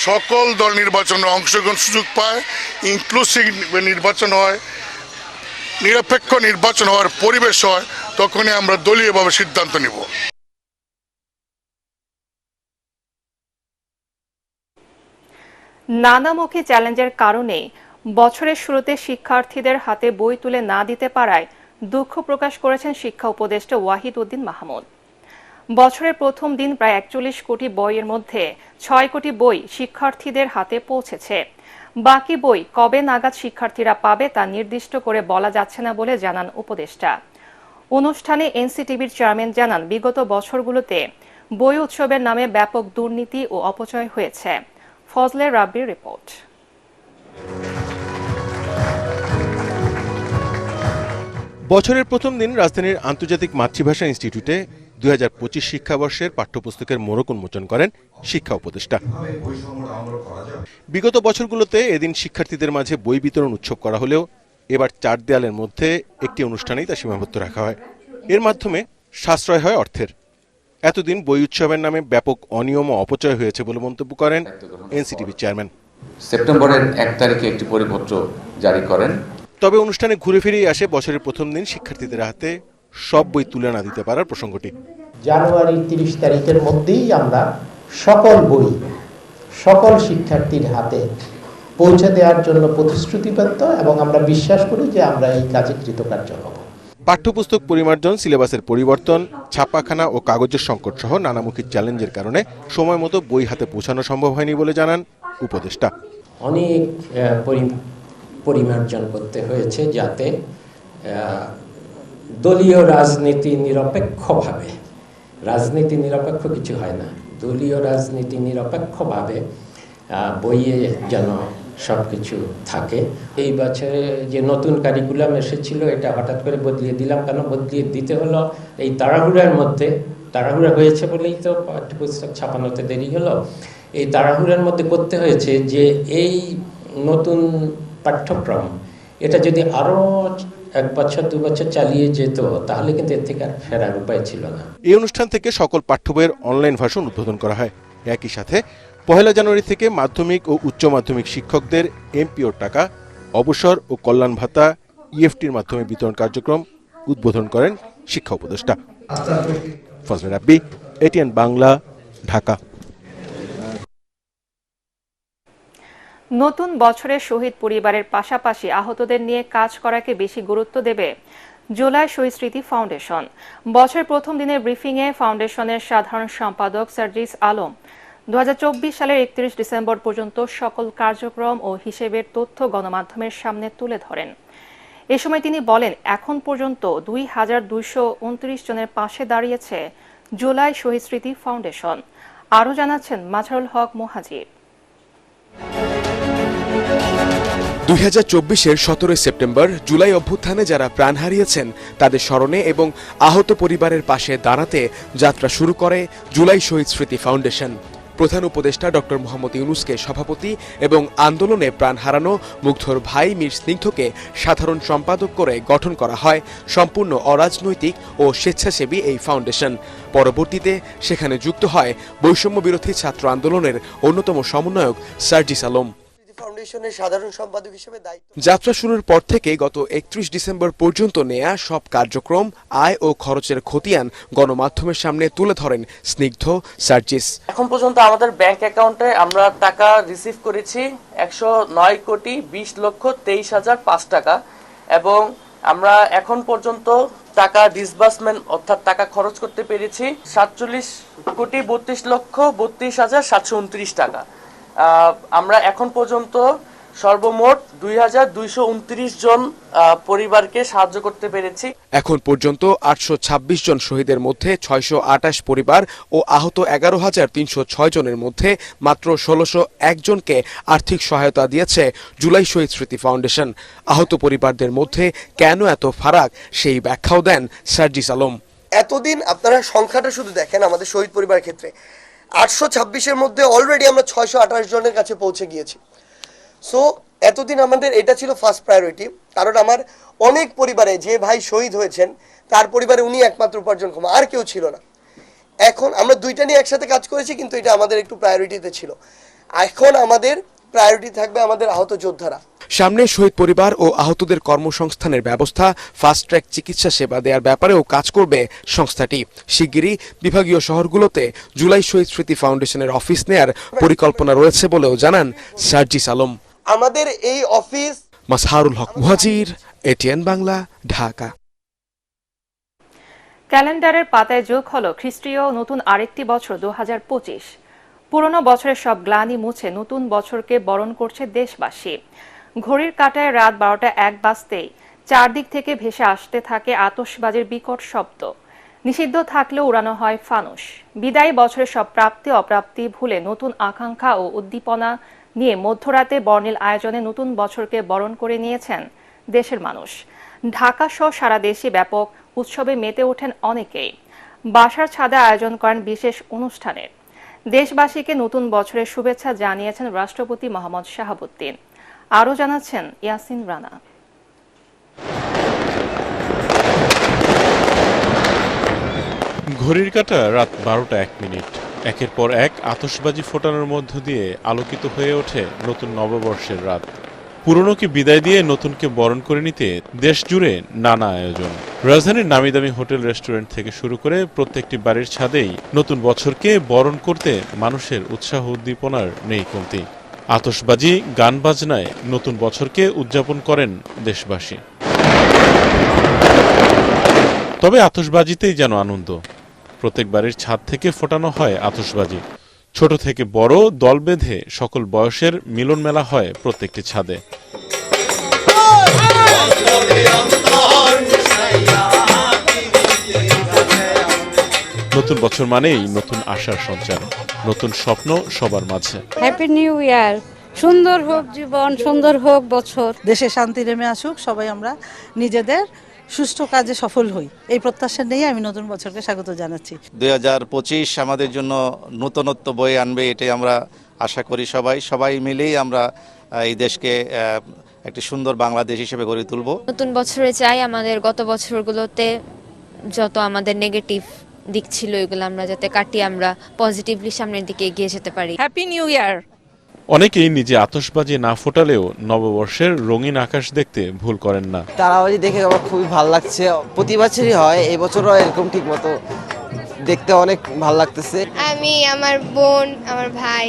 সকল দল নির্বাচনে অংশগ্রহণ সুযোগ পায়, ইনক্লুসিভ নির্বাচন হয়, নিরপেক্ষ নির্বাচন হওয়ার পরিবেশ হয়, তখনই আমরা দলীয়ভাবে সিদ্ধান্ত নিব। নানামুখী চ্যালেঞ্জের কারণে বছরের শুরুতে শিক্ষার্থীদের হাতে বই তুলে না দিতে পারায় দুঃখ প্রকাশ করেছেন শিক্ষা উপদেষ্টা ওয়াহিদ উদ্দিন মাহমুদ। বছরের প্রথম দিন প্রায় ৪১ কোটি বইয়ের মধ্যে ৬ কোটি বই শিক্ষার্থীদের হাতে পৌঁছেছে। বাকি বই কবে নাগাদ শিক্ষার্থীরা পাবে তা নির্দিষ্ট করে বলা যাচ্ছে না বলে জানান উপদেষ্টা। অনুষ্ঠানে এনসিটিবির চেয়ারম্যান জানান, বিগত বছরগুলোতে বই উৎসবের নামে ব্যাপক দুর্নীতি ও অপচয় হয়েছে। ফজলে রাব্বির রিপোর্ট। বছরের প্রথম দিন রাজধানীর আন্তর্জাতিক মাতৃভাষা ইনস্টিটিউটে ২০২৫ শিক্ষাবর্ষের পাঠ্যপুস্তকের মোড়ক উন্মোচন করেন শিক্ষা উপদেষ্টা। বিগত বছরগুলোতে এদিন শিক্ষার্থীদের মাঝে বই বিতরণ উৎসব করা হলেও এবার ৪ দেয়ালের মধ্যে একটি অনুষ্ঠানেই তা সীমাবদ্ধ রাখা হয়। এর মাধ্যমে সাশ্রয় হয় অর্থের। এতদিন বই উৎসবের নামে ব্যাপক অনিয়ম ও অপচয় হয়েছে বলে মন্তব্য করেন এনসিটিভির চেয়ারম্যান। সেপ্টেম্বরের ১ তারিখে একটি পরিপত্র জারি করেন। তবে অনুষ্ঠানে ঘুরে ফিরেই আসে বছরের প্রথম দিন শিক্ষার্থীদের হাতে সব বই তুলে না দিতে পারার প্রসঙ্গটি। জানুয়ারির ৩০ তারিখের মধ্যেই আমরা সকল বই সকল শিক্ষার্থীর হাতে পৌঁছে দেওয়ার জন্য প্রতিশ্রুতিবদ্ধ এবং আমরা বিশ্বাস করি যে আমরা এই কাজে কৃতকার্য হব। পাঠ্যপুস্তক পরিমার্জন, সিলেবাসের পরিবর্তন, ছাপাখানা ও কাগজের সংকট সহ নানামুখী চ্যালেঞ্জের কারণে সময় মতো বই হাতে পৌঁছানো সম্ভব হয়নি বলে জানান উপদেষ্টা। অনেক পরিমার্জন করতে হয়েছে যাতে দলীয় রাজনীতি নিরপেক্ষভাবে, রাজনীতি নিরপেক্ষ কিছু হয় না, দলীয় রাজনীতি নিরপেক্ষভাবে বইয়ে যেন সব কিছু থাকে। এই বছরে যে নতুন কারিকুলাম এসেছিল এটা হঠাৎ করে বদলিয়ে দিলাম। কেন বদলিয়ে দিতে হলো? এই তাড়াহুড়া হয়েছে বলেই তো পাঠ্যপুস্তক ছাপানোতে দেরি হলো। এই তাড়াহুড়ার মধ্যে করতে হয়েছে যে এই নতুন পাঠ্যক্রম এটা যদি আরো ১ বছর ২ বছর চালিয়ে যেত তাহলে কিন্তু এর থেকে আর ফেরার উপায় ছিল না। এই অনুষ্ঠান থেকে সকল পাঠ্য বইয়ের অনলাইন ভার্সন উদ্বোধন করা হয়। একই সাথে ১ জানুয়ারি থেকে মাধ্যমিক ও উচ্চ মাধ্যমিক শিক্ষকদের এমপিওর টাকা, অবসর ও কল্যাণ ভাতা ইএফটির মাধ্যমে বিতরণ কার্যক্রম উদ্বোধন করেন শিক্ষা উপদেষ্টা। ফজলে রাব্বি, এটিএন বাংলা, ঢাকা। নতুন বছরে শহীদ পরিবারের পাশাপাশি আহতদের নিয়ে কাজ করাকে বেশি গুরুত্ব দেবে জুলাই শহীদ স্মৃতি ফাউন্ডেশন। বছরের প্রথম দিনের ব্রিফিংয়ে ফাউন্ডেশনের সাধারণ সম্পাদক সার্জিস আলম ২০২৪ সালের ৩১ ডিসেম্বর পর্যন্ত সকল কার্যক্রম ও হিসেবের তথ্য গণমাধ্যমের সামনে তুলে ধরেন। এ সময় তিনি বলেন, এখন পর্যন্ত ২,২২৯ জনের পাশে দাঁড়িয়েছে জুলাই শহীদ স্মৃতি ফাউন্ডেশন। আরও জানাচ্ছেন মাজহারুল হক মুহাজির। 2024-এর 17 সেপ্টেম্বর জুলাই অভ্যুত্থানে যারা প্রাণ হারিয়েছেন তাদের স্মরণে এবং আহত পরিবারের পাশে দাঁড়াতে যাত্রা শুরু করে জুলাই শহীদ স্মৃতি ফাউন্ডেশন। প্রধান উপদেষ্টা ডক্টর মোহাম্মদ ইউনূসকে সভাপতি এবং আন্দোলনে প্রাণ হারানো মুগ্ধর ভাই মীর স্নিগ্ধকে সাধারণ সম্পাদক করে গঠন করা হয় সম্পূর্ণ অরাজনৈতিক ও স্বেচ্ছাসেবী এই ফাউন্ডেশন। পরবর্তীতে সেখানে যুক্ত হয় বৈষম্য বিরোধী ছাত্র আন্দোলনের অন্যতম সমন্বয়ক সার্জিস আলম। ফাউন্ডেশনের সাধারণ সম্পাদক হিসেবে দায়িত্ব যাত্রা শুরুর পর থেকে গত 31 ডিসেম্বর পর্যন্ত নেয়া সব কার্যক্রম, আয় ও খরচের খতিয়ান গণমাধ্যমের সামনে তুলে ধরেন স্নিগ্ধ, সার্জিস। এখন পর্যন্ত আমাদের ব্যাংক অ্যাকাউন্টে আমরা টাকা রিসিভ করেছি 109,20,23,005 টাকা এবং আমরা এখন পর্যন্ত টাকা ডিসবার্সমেন্ট অর্থাৎ টাকা খরচ করতে পেরেছি 47,32,32,729 টাকা। আমরা এখন পর্যন্ত সর্বমোট 2,229 জন পরিবারকে সাহায্য করতে পেরেছি। এখন পর্যন্ত 826 জন শহীদের মধ্যে 628 পরিবার ও আহত 11,306 জনের মধ্যে মাত্র 1,601 জনকে আর্থিক সহায়তা দিয়েছে জুলাই শহীদ স্মৃতি ফাউন্ডেশন। আহত পরিবারদের মধ্যে কেন এত ফারাক সেই ব্যাখ্যাও দেন সার্জিস আলম। এতদিন আপনারা সংখ্যাটা শুধু দেখেন আমাদের শহীদ পরিবারের ক্ষেত্রে 826-এর মধ্যে অলরেডি আমরা 628 জনের কাছে পৌঁছে গিয়েছি। সো এতদিন আমাদের এটা ছিল ফার্স্ট প্রায়োরিটি, কারণ আমার অনেক পরিবারে যে ভাই শহীদ হয়েছেন তার পরিবারে উনি একমাত্র উপার্জনক্ষম, আর কেউ ছিল না। এখন আমরা দুইটা নিয়ে একসাথে কাজ করেছি, কিন্তু এটা আমাদের একটু প্রায়োরিটিতে ছিল। এখন আমাদের প্রায়োরিটি থাকবে আমাদের আহত যোদ্ধারা। সামনে শহীদ পরিবার ও আহতদের কর্মসংস্থানের ব্যবস্থা, ফাস্ট ট্র্যাক চিকিৎসা সেবা দেওয়ার ব্যাপারেও কাজ করবে সংস্থাটি। শিগগিরই বিভাগীয় শহরগুলোতে জুলাই শহীদ স্মৃতি ফাউন্ডেশনের অফিস নেয়ার পরিকল্পনা রয়েছে বলেও জানান সার্জিস আলম। আমাদের এই অফিস। মাসহারুল হক মুহাজির, এটিএন বাংলা, ঢাকা। ক্যালেন্ডারের পাতায় যোগ হলো খ্রিস্টীয় নতুন আরেকটি বছর 2025। পুরনো বছরের সব গ্লানি মুছে নতুন বছরকে বরণ করছে দেশবাসী। ঘড়ির কাঁটায় রাত 12:01 বাজতেই চারদিক থেকে ভেসে আসতে থাকে আতশবাজির বিকট শব্দ। নিষিদ্ধ থাকলেও উড়ানো হয় ফানুস। বিদায়ী বছরের সব প্রাপ্তি অপ্রাপ্তি ভুলে নতুন আকাঙ্ক্ষা ও উদ্দীপনা নিয়ে মধ্যরাতে বর্ণিল আয়োজনে নতুন বছরকে বরণ করে নিয়েছেন দেশের মানুষ। ঢাকা সহ সারা দেশে ব্যাপক উৎসবে মেতে ওঠেন অনেকেই। বাসার ছাদে আয়োজন করেন বিশেষ অনুষ্ঠানের। দেশবাসীকে নতুন বছরের শুভেচ্ছা জানিয়েছেন রাষ্ট্রপতি মোহাম্মদ শাহাবুদ্দিন। আরও জানাচ্ছেন ইয়াসিন রানা। ঘড়ির কাঁটা রাত 12:01। একের পর এক আতশবাজি ফোটানোর মধ্য দিয়ে আলোকিত হয়ে ওঠে নতুন নববর্ষের রাত। পুরনোকে বিদায় দিয়ে নতুনকে বরণ করে নিতে দেশ জুড়ে নানা আয়োজন। রাজধানীর নামি দামি হোটেল রেস্টুরেন্ট থেকে শুরু করে প্রত্যেকটি বাড়ির ছাদেই নতুন বছরকে বরণ করতে মানুষের উৎসাহ উদ্দীপনার নেই কমতি। আতশবাজি, গান বাজনায় নতুন বছরকে উদযাপন করেন দেশবাসী। তবে আতশবাজিতেই যেন আনন্দ। প্রত্যেক বাড়ির ছাদ থেকে ফোটানো হয় আতশবাজি। ছোট থেকে বড় দল বেঁধে সকল বয়সের মিলন মেলা হয় প্রত্যেকটি ছাদে। নতুন বছর মানেই নতুন আশার সঞ্চার, নতুন স্বপ্ন সবার মাঝে। Happy new year. সুন্দর হোক জীবন, সুন্দর হোক বছর। দেশে শান্তি নেমে আসুক, সবাই আমরা নিজেদের সুষ্ঠু কাজে সফল হই, এই প্রত্যাশা নিয়ে আমি নতুন বছরকে স্বাগত জানাচ্ছি। 2025 আমাদের জন্য নতুনত্ব বয়ে আনবে, এটাই আমরা আশা করি। সবাই মিলেই আমরা এই দেশকে একটি সুন্দর বাংলাদেশ হিসেবে গড়ে তুলব। নতুন বছরে চাই আমাদের গত বছরগুলোতে যত আমাদের নেগেটিভ দিক ছিল এগুলো আমরা যাতে কাটিয়ে আমরা পজিটিভলি সামনের দিকে এগিয়ে যেতে পারি। Happy new year. অনেকেই নিজে আতশবাজি না ফোটালেও নববর্ষের রঙিন আকাশ দেখতে ভুল করেন না। তারাবাজি দেখে আমার খুবই ভালো লাগছে। প্রতি বছরই হয়, এই বছরও এরকম ঠিক মতো দেখতে অনেক ভালো লাগতেছে। আমি, আমার বোন, আমার ভাই,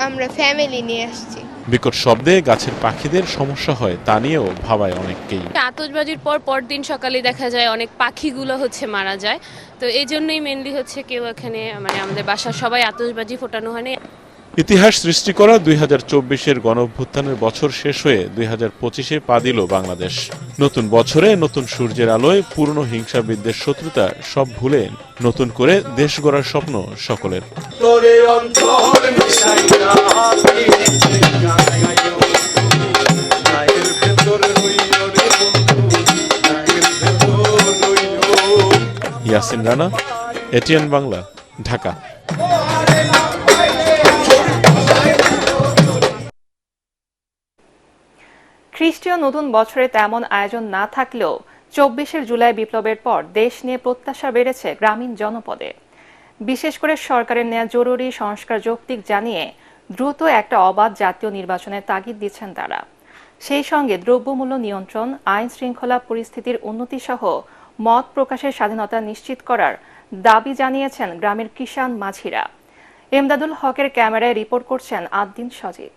আমরা ফ্যামিলি নিয়ে আসছি। বিকট শব্দে গাছের পাখিদের সমস্যা হয় তা নিয়েও ভাবায় অনেককেই। আতশবাজির পরদিন সকালে দেখা যায় অনেক পাখিগুলো মারা যায়, তো এই জন্যই মেনলি কেউ এখানে আমাদের বাসার সবাই আতশবাজি ফোটানো হয়নি। ইতিহাস সৃষ্টি করা 2024-এর গণঅভ্যুত্থানের বছর শেষ হয়ে 2025-এ পা দিল বাংলাদেশ। নতুন বছরে নতুন সূর্যের আলোয় পুরনো হিংসা বিদ্বেষ শত্রুতা সব ভুলে নতুন করে দেশ গড়ার স্বপ্ন সকলের। ইয়াসিন রানা, এটিএন বাংলা, ঢাকা। খ্রিস্টীয় নতুন বছরে তেমন আয়োজন না থাকলেও 24 জুলাই বিপ্লবের পর দেশ নিয়ে প্রত্যাশা বেড়েছে গ্রামীণ জনপদে। বিশেষ করে সরকারের নেওয়া জরুরি সংস্কার যৌক্তিক জানিয়ে দ্রুত একটা অবাধ জাতীয় নির্বাচনের তাগিদ দিচ্ছেন তারা। সেই সঙ্গে দ্রব্যমূল্য নিয়ন্ত্রণ, আইন শৃঙ্খলা পরিস্থিতির উন্নতি সহ মত প্রকাশের স্বাধীনতা নিশ্চিত করার দাবি জানিয়েছেন গ্রামের কিষাণ মাঝিরা। এমদাদুল হকের ক্যামেরায় রিপোর্ট করছেন আদ্দিন সজীব।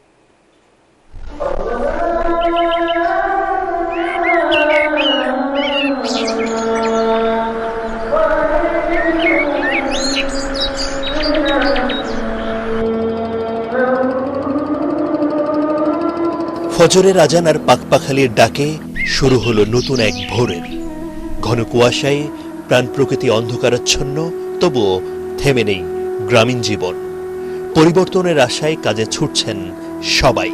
ফজরের আজান আর পাকপাখালির ডাকে শুরু হলো নতুন এক ভোরের। ঘন কুয়াশায় প্রাণ প্রকৃতি অন্ধকারাচ্ছন্ন, তবুও থেমে নেই গ্রামীণ জীবন। পরিবর্তনের আশায় কাজে ছুটছেন সবাই।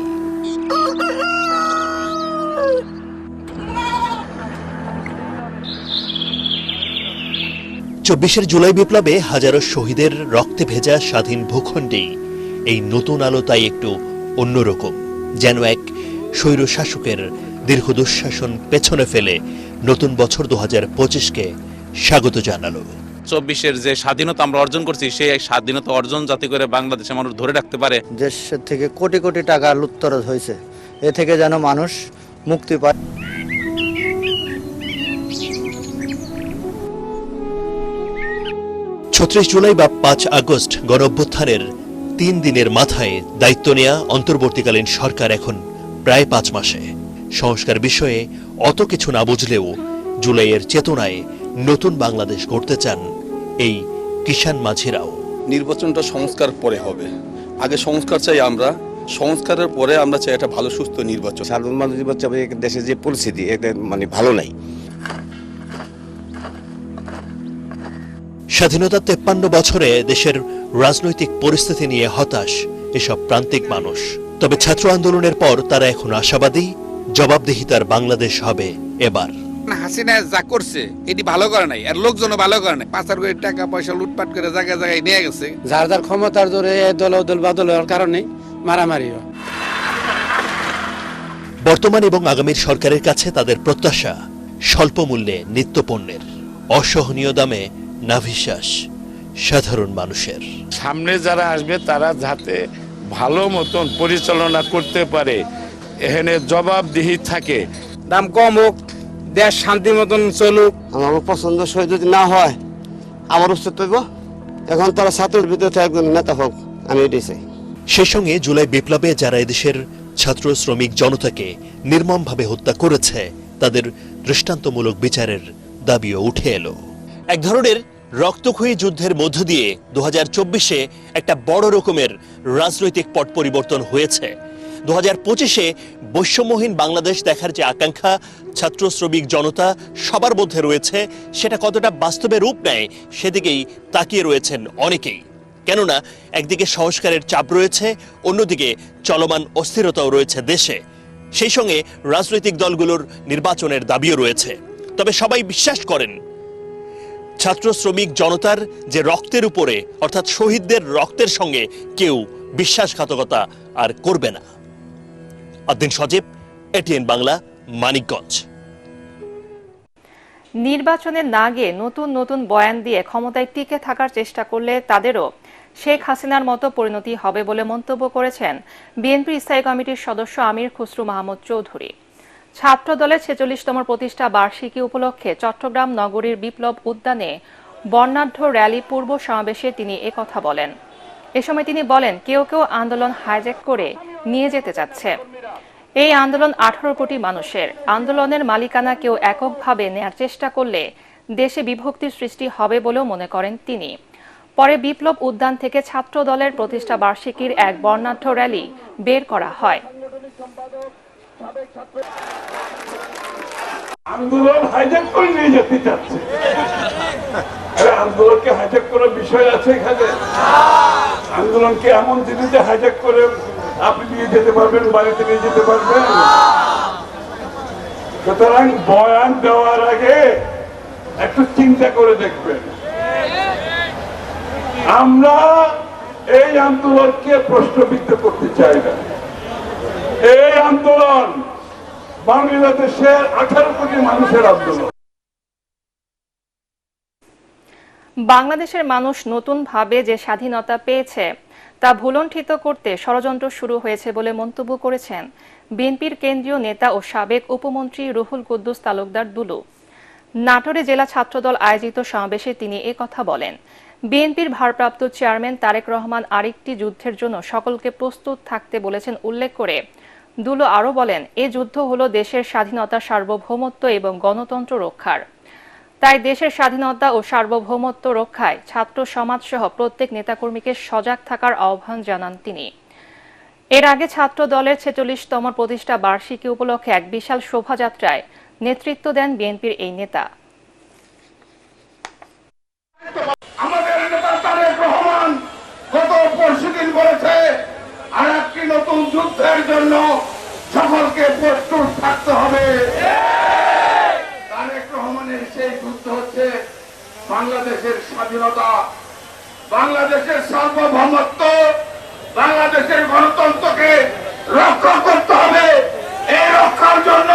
24 জুলাই বিপ্লবে হাজারো শহীদের রক্তে ভেজা স্বাধীন ভূখণ্ডেই এই নতুন আলো তাই একটু অন্যরকম, যেন এক স্বৈর শাসকের দীর্ঘ দুঃশাসন পেছনে ফেলে নতুন বছর 2025কে স্বাগত জানালো। 24-এর যে স্বাধীনতা আমরা অর্জন করছি, সেই স্বাধীনতা অর্জন যাতে করে বাংলাদেশের মানুষ ধরে রাখতে পারে। দেশের থেকে কোটি কোটি টাকা লুটতরাজ হয়েছে, এ থেকে যেন মানুষ মুক্তি পায়। ছত্রিশ জুলাই বা 5 আগস্ট গণঅভ্যুত্থানের 3 দিনের মাথায় দায়িত্ব নেয়া অন্তর্বর্তীকালীন সরকার এখন প্রায় 5 মাসে। সংস্কার বিষয়ে অত কিছু না বুঝলেও জুলাইয়ের চেতনায় নতুন বাংলাদেশ গড়তে চান এই কিষাণ মাঝিরাও। নির্বাচনটা সংস্কার পরে হবে, আগে সংস্কার চাই আমরা, সংস্কারের পরে আমরা চাই একটা ভালো সুস্থ নির্বাচন। সাধারণ মানুষ দেশের যে পরিস্থিতি এটা মানে ভালো নাই। স্বাধীনতার 53 বছরে দেশের রাজনৈতিক পরিস্থিতি নিয়ে হতাশ এসব প্রান্তিক মানুষ। তবে ছাত্র আন্দোলনের পর তারা এখন আশাবাদী, জবাবদিহিতার বাংলাদেশ হবে এবার। হাসিনা যা করছে এটি ভালো করে নাই, আর লোকজনও ভালো করে নাই। পাচার করে টাকা পয়সা লুটপাট করে জায়গায় জায়গায় নিয়ে গেছে। যার যার ক্ষমতার জোরে দল বাদল হওয়ার কারণে মারামারি হয়। বর্তমান এবং আগামীর সরকারের কাছে তাদের প্রত্যাশা স্বল্প মূল্যে নিত্যপণ্যের, অসহনীয় দামে নাভিশ্বাস সাধারণ মানুষের। সামনে যারা আসবে তারা যাতে ভালো মতন পরিচালনা করতে পারে, এখানে জবাবদিহি থাকে। দাম কম হোক, দেশ শান্তি মতন চলুক। আমার পছন্দ সই যদি না হয় আমার উচিত হইব, এখন তারা ছাত্রের ভিতরে একজন নেতা হোক, আমি এটাই চাই। সেই সঙ্গে জুলাই বিপ্লবে যারা এদেশের ছাত্র শ্রমিক জনতাকে নির্মমভাবে হত্যা করেছে, তাদের দৃষ্টান্তমূলক বিচারের দাবিও উঠে এলো। এক ধরনের রক্তক্ষয়ী যুদ্ধের মধ্য দিয়ে 2024-এ একটা বড় রকমের রাজনৈতিক পট পরিবর্তন হয়েছে। 2025-এ বৈষম্যহীন বাংলাদেশ দেখার যে আকাঙ্ক্ষা ছাত্র শ্রমিক জনতা সবার মধ্যে রয়েছে, সেটা কতটা বাস্তবে রূপ নেয় সেদিকেই তাকিয়ে রয়েছেন অনেকেই। কেননা একদিকে সংস্কারের চাপ রয়েছে, অন্যদিকে চলমান অস্থিরতাও রয়েছে দেশে। সেই সঙ্গে রাজনৈতিক দলগুলোর নির্বাচনের দাবিও রয়েছে। তবে সবাই বিশ্বাস করেন ছাত্র শ্রমিক জনতার যে রক্তের উপরে, অর্থাৎ শহীদদের রক্তের সঙ্গে কেউ বিশ্বাসঘাতকতা আর করবে না। আদ্দিন সজীব, এটিএন বাংলা, মানিকগঞ্জ। নির্বাচনে না গিয়ে নতুন নতুন বয়ান দিয়ে ক্ষমতায় টিকে থাকার চেষ্টা করলে তাদেরও শেখ হাসিনার মতো পরিণতি হবে বলে মন্তব্য করেছেন বিএনপি স্থায়ী কমিটির সদস্য আমির খসরু মাহমুদ চৌধুরী। ছাত্র দলের 46তম প্রতিষ্ঠা বার্ষিকী উপলক্ষে চট্টগ্রাম নগরীর বিপ্লব উদ্যানে বর্ণাঢ্য র্যালি পূর্ব সমাবেশে তিনি একথা বলেন। এ সময় তিনি বলেন, কেউ কেউ আন্দোলন হাইজ্যাক করে নিয়ে যেতে চাচ্ছে। এই আন্দোলন 18 কোটি মানুষের। আন্দোলনের মালিকানা কেউ এককভাবে নেয়ার চেষ্টা করলে দেশে বিভক্তির সৃষ্টি হবে বলেও মনে করেন তিনি। পরে বিপ্লব উদ্যান থেকে ছাত্র দলের প্রতিষ্ঠা বার্ষিকীর এক বর্ণাঢ্য র্যালি বের করা হয়। আন্দোলন হাইজ্যাক করে নিয়ে যেতে চাচ্ছে। আন্দোলনকে হাইজ্যাক করার বিষয় আছে এখানে? আন্দোলনকে এমন জিনিসে হাইজ্যাক করে আপনি নিয়ে যেতে পারবেন, বাড়িতে নিয়ে যেতে পারবেন? সুতরাং বয়ান দেওয়ার আগে একটু চিন্তা করে দেখবেন। আমরা এই আন্দোলনকে প্রশ্নবিদ্ধ করতে চাই না। এই আন্দোলন বাংলাদেশের 18 কোটি মানুষের আন্দোলন। বাংলাদেশের মানুষ নতুনভাবে যে স্বাধীনতা পেয়েছে তা ভুলণ্ঠিত করতে ষড়যন্ত্র শুরু হয়েছে বলে মন্তব্য করেছেন বিএনপির কেন্দ্রীয় নেতা ও সাবেক উপমন্ত্রী রুহুল কুদ্দুস তালুকদার দুলু। নাটোরে জেলা ছাত্রদল আয়োজিত সমাবেশে তিনি কথা বলেন। বিএনপির ভারপ্রাপ্ত চেয়ারম্যান তারেক রহমান আরেকটি যুদ্ধের জন্য সকলকে প্রস্তুত থাকতে বলেছেন উল্লেখ করে দুলু আরও বলেন, এ যুদ্ধ হলো দেশের স্বাধীনতা, সার্বভৌমত্ব এবং গণতন্ত্র রক্ষার। তাই দেশের স্বাধীনতা ও সার্বভৌমত্ব রক্ষায় ছাত্র সমাজ সহ প্রত্যেক নেতাকর্মীকে সজাগ থাকার আহ্বান জানান তিনি। এর আগে ছাত্র দলের 46তম প্রতিষ্ঠা বার্ষিকী উপলক্ষে এক বিশাল শোভাযাত্রায় নেতৃত্ব দেন বিএনপির এই নেতা। আমাদের নেতা তারেক রহমান গত পরশুদিন বলেছে, আর একটি নতুন যুদ্ধের জন্য সকলকে প্রস্তুত থাকতে হবে। তারেক রহমানের সেই যুদ্ধ হচ্ছে বাংলাদেশের স্বাধীনতা, বাংলাদেশের সার্বভৌমত্ব, বাংলাদেশের গণতন্ত্রকে রক্ষা করতে হবে। এই রক্ষার জন্য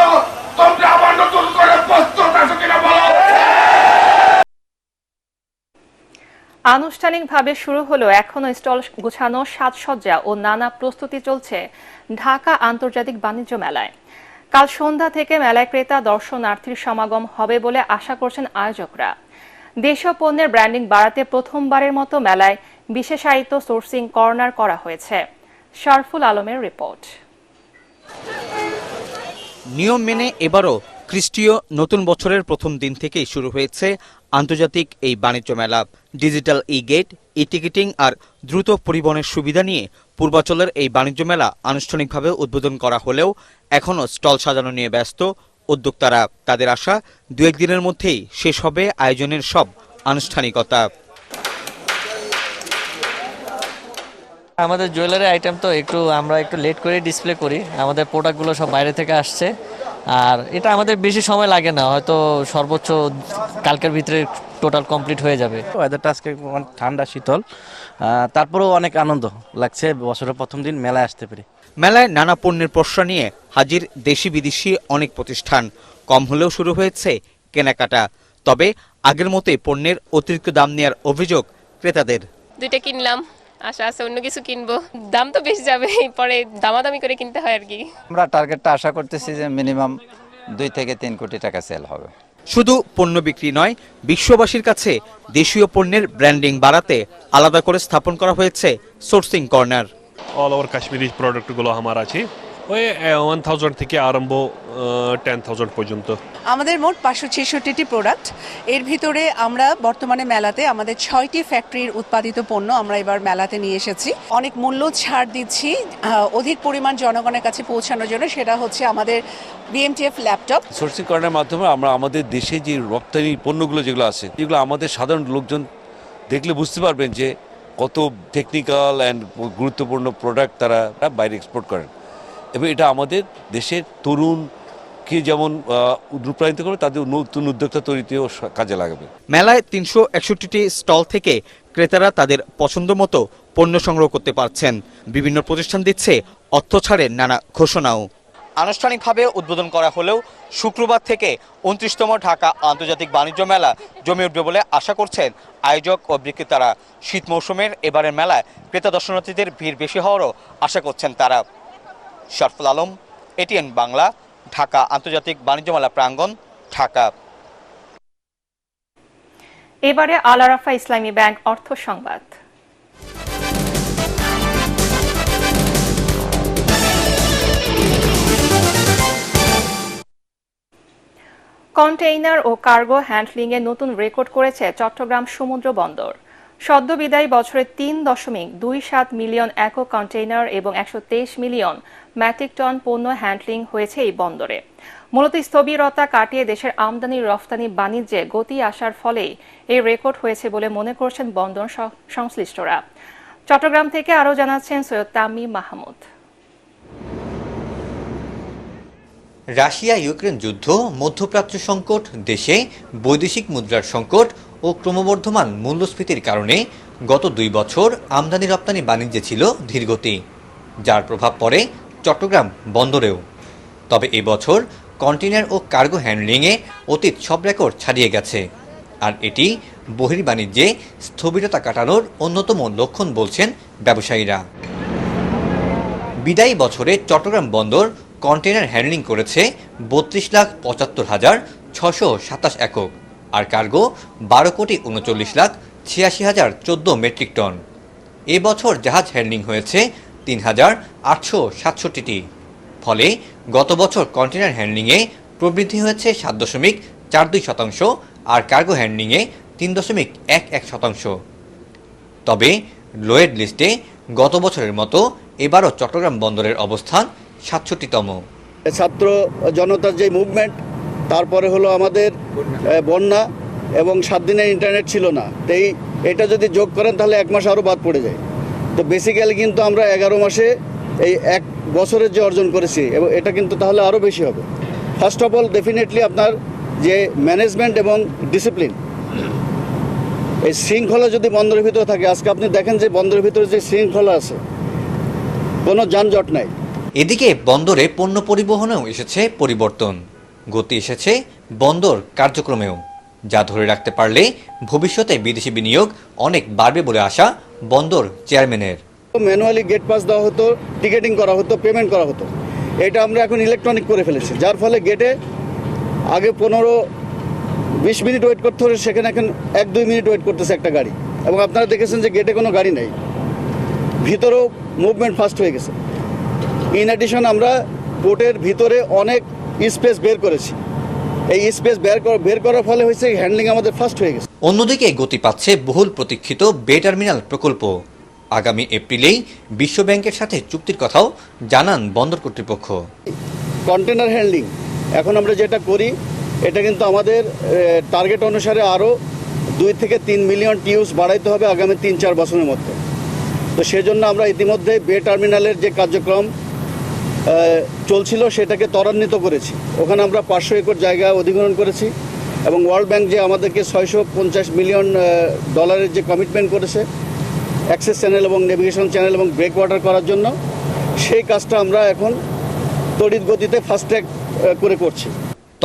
তোমরা আবার নতুন করে প্রস্তুত আছো কিনা বলো। আনুষ্ঠানিকভাবে শুরু হলো এখনো স্টল গুছানো, সাজসজ্জা ও নানা প্রস্তুতি চলছে ঢাকা আন্তর্জাতিক বাণিজ্য মেলায়। কাল সন্ধ্যা থেকে মেলায় ক্রেতা দর্শনার্থীর সমাগম হবে বলে আশা করছেন আয়োজকরা। দেশীয় পণ্যের ব্র্যান্ডিং বাড়াতে প্রথমবারের মতো মেলায় বিশেষায়িত সোর্সিং কর্নার করা হয়েছে। শরফুল আলমের রিপোর্ট। নিয়ম মেনে এবারও খ্রিস্টীয় নতুন বছরের প্রথম দিন থেকেই শুরু হয়েছে আন্তর্জাতিক এই বাণিজ্য মেলা। ডিজিটাল ই-গেট, ই-টিকিটিং আর দ্রুত পরিবহনের সুবিধা নিয়ে পূর্বাচলের এই বাণিজ্য মেলা আনুষ্ঠানিকভাবে উদ্বোধন করা হলেও এখনও স্টল সাজানো নিয়ে ব্যস্ত উদ্যোক্তারা। তাদের আশা 2-1 দিনের মধ্যেই শেষ হবে আয়োজনের সব আনুষ্ঠানিকতা। আমাদের জুয়েলারি আইটেম তো আমরা একটু লেট করে ডিসপ্লে করি, আমাদের প্রোডাক্টগুলো সব বাইরে থেকে আসছে, আর এটা আমাদের বেশি সময় লাগে না, হয়তো সর্বোচ্চ কালকের ভিতরে টোটাল কমপ্লিট হয়ে যাবে। ওয়েদারটা আজকে ঠান্ডা শীতল, তারপরেও অনেক আনন্দ লাগছে বছরের প্রথম দিন মেলায় আসতে পেরে। মেলায় নানা পণ্যের পসরা নিয়ে হাজির দেশি বিদেশি অনেক প্রতিষ্ঠান। কম হলেও শুরু হয়েছে কেনাকাটা, তবে আগের মতোই পণ্যের অতিরিক্ত দাম নেওয়ার অভিযোগ ক্রেতাদের। দুইটা কিনলাম, আশা আছে অন্য কিছু কিনবো, দাম তো বেশি যাবে, পরে দামাদামি করে কিনতে হয় আর কি। আমরা টার্গেটটা আশা করতেছি যে মিনিমাম 2 থেকে 3 কোটি টাকা সেল হবে। শুধু পণ্য বিক্রি নয়, বিশ্ববাসীর কাছে দেশীয় পণ্যের ব্র্যান্ডিং বাড়াতে আলাদা করে স্থাপন করা হয়েছে sourcing corner. All over Kashmiri প্রোডাক্টগুলো আমার আছে, ওই 1000 থেকে আরম্ভ 10,000 পর্যন্ত। আমাদের মোট 566টি প্রোডাক্ট, এর ভিতরে আমরা বর্তমানে মেলাতে আমাদের 6টি ফ্যাক্টরির উৎপাদিত পণ্য আমরা এবার মেলাতে নিয়ে এসেছি। অনেক মূল্য ছাড় দিচ্ছি অধিক পরিমাণ জনগণের কাছে পৌঁছানোর জন্য, সেটা হচ্ছে আমাদের BMTF ল্যাপটপ। সোর্সিং কর্নারের মাধ্যমে আমরা আমাদের দেশে যে রপ্তানি পণ্যগুলো যেগুলো আছে, যেগুলো আমাদের সাধারণ লোকজন দেখলে বুঝতে পারবেন যে কত টেকনিক্যাল অ্যান্ড গুরুত্বপূর্ণ প্রোডাক্ট তারা বাইরে এক্সপোর্ট করেন, এবং এটা আমাদের দেশের তরুণকে যেমন অনুপ্রাণিত করে, তাদের নতুন উদ্যোক্তা তৈরিতেও কাজে লাগবে। মেলায় 361টি স্টল থেকে ক্রেতারা তাদের পছন্দ মতো পণ্য সংগ্রহ করতে পারছেন। বিভিন্ন প্রতিষ্ঠান দিচ্ছে অর্থ ছাড়ের নানা ঘোষণাও। আনুষ্ঠানিকভাবে উদ্বোধন করা হলেও শুক্রবার থেকে 29তম ঢাকা আন্তর্জাতিক বাণিজ্য মেলা জমে উঠবে বলে আশা করছেন আয়োজক ও বিক্রেতারা। শীত মৌসুমের এবারের মেলায় ক্রেতা দর্শনার্থীদের ভিড় বেশি হওয়ারও আশা করছেন তারা। শরফুল আলম, ATN বাংলা, ঢাকা আন্তর্জাতিক বাণিজ্য মেলা প্রাঙ্গণ, ঢাকা। এবারে আল আরাফা ইসলামী ব্যাংক অর্থ সংবাদ। কন্টেইনার ও কার্গো হ্যান্ডলিংয়ে নতুন রেকর্ড করেছে চট্টগ্রাম সমুদ্র বন্দর। সদ্য বিদায়ী বছরে 3.27 মিলিয়ন একক কন্টেইনার এবং 123 মিলিয়ন মেট্রিক টন পণ্য হ্যান্ডলিং হয়েছে এই বন্দরে। মূলত স্থবিরতা কাটিয়ে দেশের আমদানি রফতানি বাণিজ্যে গতি আসার ফলেই এই রেকর্ড হয়েছে বলে মনে করছেন বন্দর সংশ্লিষ্টরা। চট্টগ্রাম থেকে আরও জানাচ্ছেন সৈয়দ তামিম মাহমুদ। রাশিয়া ইউক্রেন যুদ্ধ, মধ্যপ্রাচ্য সংকট, দেশে বৈদেশিক মুদ্রার সংকট ও ক্রমবর্ধমান মূল্যস্ফীতির কারণে গত 2 বছর আমদানি রপ্তানি বাণিজ্যে ছিল ধীরগতি, যার প্রভাব পড়ে চট্টগ্রাম বন্দরেও। তবে এবছর কন্টেইনার ও কার্গো হ্যান্ডলিংয়ে অতীত সব রেকর্ড ছাড়িয়ে গেছে, আর এটি বহির্বাণিজ্যে স্থবিরতা কাটানোর অন্যতম লক্ষণ বলছেন ব্যবসায়ীরা। বিদায়ী বছরে চট্টগ্রাম বন্দর কন্টেইনার হ্যান্ডলিং করেছে 32,75,627 একক, আর কার্গো 12,39,86,014 মেট্রিক টন। এবছর জাহাজ হ্যান্ডলিং হয়েছে 3,867টি। ফলে গত বছর কন্টেইনার হ্যান্ডলিংয়ে প্রবৃদ্ধি হয়েছে 7.42%, আর কার্গো হ্যান্ডলিংয়ে 3.11%। তবে লোয়েড লিস্টে গত বছরের মতো এবারও চট্টগ্রাম বন্দরের অবস্থান 67তম। ছাত্র জনতার যে মুভমেন্ট, তারপরে হলো আমাদের বন্যা এবং 7 দিনের ইন্টারনেট ছিল না, তো এটা যদি যোগ করেন তাহলে 1 মাস আরও বাদ পড়ে যায়। তো বেসিক্যালি কিন্তু আমরা 11 মাসে এই 1 বছরের যে অর্জন করেছি, এবং এটা কিন্তু তাহলে আরও বেশি হবে। ফার্স্ট অফ অল ডেফিনেটলি আপনার যে ম্যানেজমেন্ট এবং ডিসিপ্লিন, এই শৃঙ্খলা যদি বন্দরের ভিতরে থাকে, আজকে আপনি দেখেন যে বন্দরের ভিতরে যে শৃঙ্খলা আছে, কোনো যানজট নাই। এদিকে বন্দরে পণ্য পরিবহনেও এসেছে পরিবর্তন, গতি এসেছে বন্দর কার্যক্রমেও, যা ধরে রাখতে পারলে ভবিষ্যতে বিদেশি বিনিয়োগ অনেক বাড়বে বলে আশা বন্দর চেয়ারম্যানের। ম্যানুয়ালি গেট পাস দেওয়া হতো, টিকেটিং করা হতো, পেমেন্ট করা হতো, এটা আমরা এখন ইলেকট্রনিক করে ফেলেছি, যার ফলে গেটে আগে 15-20 মিনিট ওয়েট করতে হলে সেখানে এখন 1-2 মিনিট ওয়েট করতেছে একটা গাড়ি। এবং আপনারা দেখেছেন যে গেটে কোনো গাড়ি নেই, ভিতরেও মুভমেন্ট ফাস্ট হয়ে গেছে। ইন অ্যাডিশন আমরা পোর্টের ভিতরে অনেক স্পেস বের করেছি, এই স্পেস বের করার ফলে হয়েছে হ্যান্ডলিং আমাদের ফাস্ট হয়ে গেছে। অন্যদিকে গতি পাচ্ছে বহুল প্রতীক্ষিত বে টার্মিনাল প্রকল্প। আগামী এপ্রিলেই বিশ্ব ব্যাংকের সাথে চুক্তির কথাও জানান বন্দর কর্তৃপক্ষ। কন্টেনার হ্যান্ডলিং এখন আমরা যেটা করি, এটা কিন্তু আমাদের টার্গেট অনুসারে আরও 2 থেকে 3 মিলিয়ন টিউস বাড়াইতে হবে আগামী 3-4 বছরের মধ্যে। তো সেজন্য আমরা ইতিমধ্যে বে টার্মিনালের যে কার্যক্রম চলছিল সেটাকে ত্বরান্বিত করেছি। ওখানে আমরা 500 একর জায়গা অধিগ্রহণ করেছি, এবং ওয়ার্ল্ড ব্যাংক যে আমাদেরকে $650 মিলিয়ন যে কমিটমেন্ট করেছে অ্যাক্সেস চ্যানেল এবং নেভিগেশন চ্যানেল এবং ব্রেক ওয়াটার করার জন্য, সেই কাজটা আমরা এখন তড়িৎ গতিতে ফাস্ট ট্র্যাক করে করছি।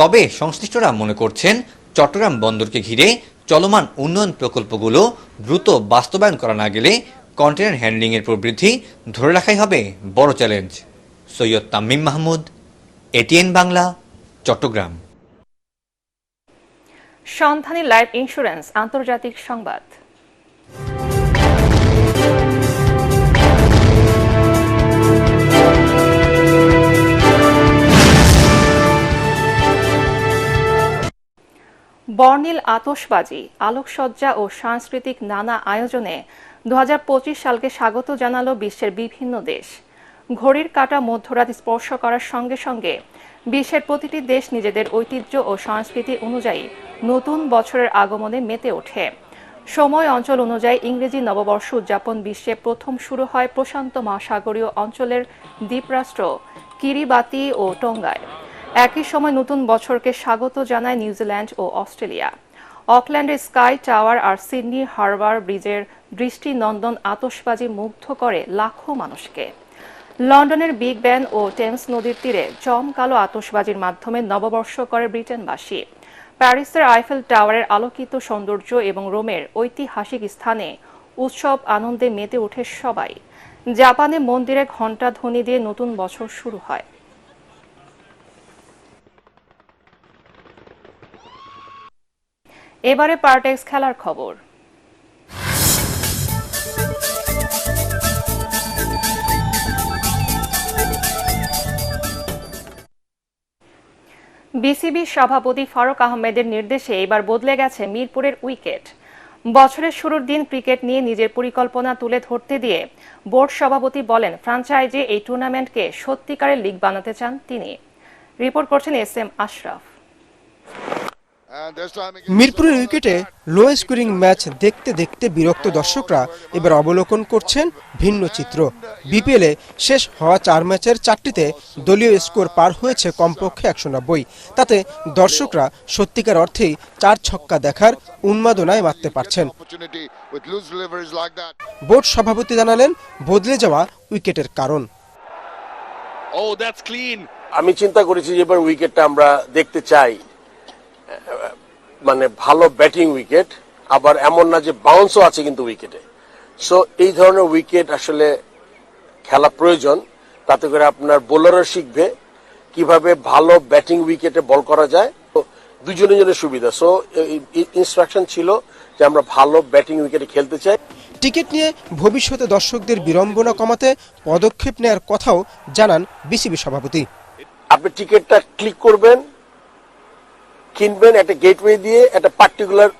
তবে সংশ্লিষ্টরা মনে করছেন চট্টগ্রাম বন্দরকে ঘিরে চলমান উন্নয়ন প্রকল্পগুলো দ্রুত বাস্তবায়ন করা না গেলে কন্টেইনার হ্যান্ডলিংয়ের প্রবৃদ্ধি ধরে রাখাই হবে বড় চ্যালেঞ্জ। সৈয়দ তামিম মাহমুদ, এটিএন বাংলা, চট্টগ্রাম। সন্ধানী লাইফ ইন্স্যুরেন্স আন্তর্জাতিক সংবাদ। বর্ণিল আতশবাজি, আলোকসজ্জা ও সাংস্কৃতিক নানা আয়োজনে 2025 সালকে স্বাগত জানালো বিশ্বের বিভিন্ন দেশ। ঘড়ির কাঁটা মধ্যরাত স্পর্শ করার সঙ্গে সঙ্গে বিশ্বের প্রতিটি দেশ নিজেদের ঐতিহ্য ও সংস্কৃতি অনুযায়ী নতুন বছরের আগমনে মেতে ওঠে। সময় অঞ্চল অনুযায়ী ইংরেজি নববর্ষ উদযাপন বিশ্বে প্রথম শুরু হয় প্রশান্ত মহাসাগরীয় অঞ্চলের দ্বীপরাষ্ট্র কিরিবাতি ও টোঙ্গায়। একই সময় নতুন বছরকে স্বাগত জানায় নিউজিল্যান্ড ও অস্ট্রেলিয়া। অকল্যান্ডের স্কাই টাওয়ার আর সিডনি হারবার ব্রিজের দৃষ্টিনন্দন আতশবাজি মুগ্ধ করে লাখো মানুষকে। লন্ডনের বিগ ব্যান ও টেমস নদীর তীরে জমকালো আতশবাজির মাধ্যমে নববর্ষ করে ব্রিটেনবাসী। প্যারিসের আইফেল টাওয়ারের আলোকিত সৌন্দর্য এবং রোমের ঐতিহাসিক স্থানে উৎসব আনন্দে মেতে ওঠে সবাই। জাপানে মন্দিরে ঘণ্টা ধ্বনি দিয়ে নতুন বছর শুরু হয়। এবারে পার্টেক্স খেলার খবর। বিসিবি সভাপতি ফারুক আহমেদের নির্দেশে এবার বদলে গেছে মিরপুরের উইকেট। বছরের শুরুর দিন ক্রিকেট নিয়ে নিজের পরিকল্পনা তুলে ধরতে দিয়ে বোর্ড সভাপতি বলেন, ফ্র্যাঞ্চাইজি এই টুর্নামেন্টকে সত্যিকারের লিগ বানাতে চান তিনি। রিপোর্ট করছেন এস এম আশরাফ। মিরপুরের উইকেটে লো স্কোরিং ম্যাচ দেখতে দেখতে বিরক্ত দর্শকরা এবার অবলোকন করছেন ভিন্ন চিত্র। বিপিএলে শেষ হওয়া 4 ম্যাচের 4টিতে দলীয় স্কোর পার হয়েছে কমপক্ষে 190। তাতে দর্শকরা সত্যিকার অর্থেই 4 ছক্কা দেখার উন্মাদনায় মাততে পারছেন। বোর্ড সভাপতি জানালেন বদলে যাওয়া উইকেটের কারণ। আমি চিন্তা করেছি যে এবার উইকেটটা আমরা দেখতে চাই মানে ভালো ব্যাটিং উইকেট, আবার এমন না যে বাউন্সও আছে কিন্তু উইকেটে। সো এই ধরনের উইকেট আসলে খেলা প্রয়োজন, তাতে করে আপনার বোলারও শিখবে কিভাবে ভালো ব্যাটিং উইকেটে বল করা যায়, দুজনের জন্য সুবিধা। সো ইনস্ট্রাকশন ছিল যে আমরা ভালো ব্যাটিং উইকেটে খেলতে চাই। টিকিট নিয়ে ভবিষ্যতে দর্শকদের বিড়ম্বনা কমাতে পদক্ষেপ নেওয়ার কথাও জানান বিসিবি সভাপতি। আপনি টিকিটটা ক্লিক করবেন, কিনবেন একটা গেটওয়ে দিয়ে, একটা পার্টিকুলার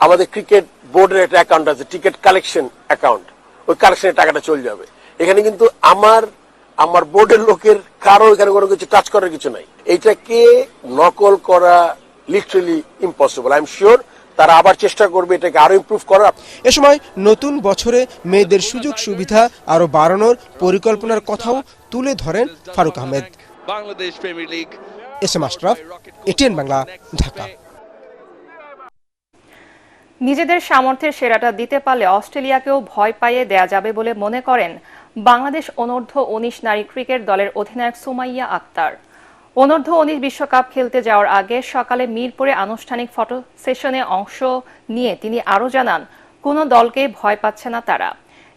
আমাদের ক্রিকেট বোর্ডের একটা অ্যাকাউন্ট আছে, টিকিট কালেকশন অ্যাকাউন্ট, ওই কালেকশনের টাকাটা চলে যাবে। এখানে কিন্তু আমার বোর্ডের লোকের কারো এখানে কোনো কিছু টাচ করার কিছু নাই। এইটাকে নকল করা literally impossible. I am sure তারা আবার চেষ্টা করবে এটাকে আরো ইমপ্রুভ করার। এ সময় নতুন বছরে মেয়েদের সুযোগ সুবিধা আরো বাড়ানোর পরিকল্পনার কথাও তুলে ধরেন Faruk Ahmed. Bangladesh premier league. S M Ashraf, ATN Bangla, Dhaka. নিজেদের সামর্থ্যের সেরাটা দিতে পারলে অস্ট্রেলিয়াকেও ভয় পাইয়ে দেয়া যাবে বলে মনে করেন বাংলাদেশ অনূর্ধ্ব 19 নারী ক্রিকেট দলের অধিনায়ক সুমাইয়া আক্তার। অনূর্ধ্ব 19 বিশ্বকাপ খেলতে যাওয়ার আগে সকালে মিরপুরে আনুষ্ঠানিক ফটো সেশনে অংশ নিয়ে তিনি আরও জানান, কোনো দলকেই ভয় পাচ্ছে না তারা।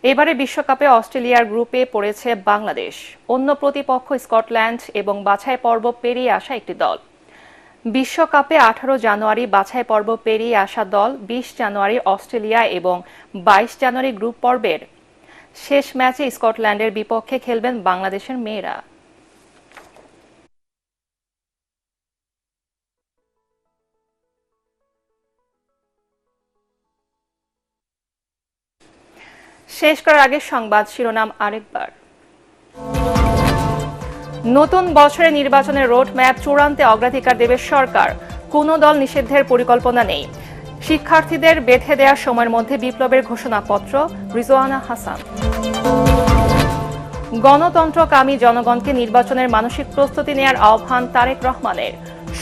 এবারে বিশ্বকাপে অস্ট্রেলিয়ার গ্রুপে পড়েছে বাংলাদেশ, অন্য প্রতিপক্ষ স্কটল্যান্ড এবং বাছাই পর্ব পেরিয়ে আসা একটি দল। বিশ্বকাপে 18 জানুয়ারি বাছাই পর্ব পেরিয়ে আসা দল 20 জানুয়ারি অস্ট্রেলিয়া এবং 22 জানুয়ারি গ্রুপ পর্বের শেষ ম্যাচে স্কটল্যান্ডের বিপক্ষে খেলবেন বাংলাদেশের মেয়েরা। শেষ করার আগে সংবাদ শিরোনাম আরেকবার। নতুন বছরে নির্বাচনের রোড ম্যাপ চূড়ান্তে অগ্রাধিকার দেবে সরকার, কোনো দল নিষিদ্ধের পরিকল্পনা নেই। শিক্ষার্থীদের বেঁধে দেওয়ার সময়ের মধ্যে বিপ্লবের ঘোষণাপত্র, রিজওয়ানা হাসান। গণতন্ত্রকামী জনগণকে নির্বাচনের মানসিক প্রস্তুতি নেওয়ার আহ্বান তারেক রহমানের।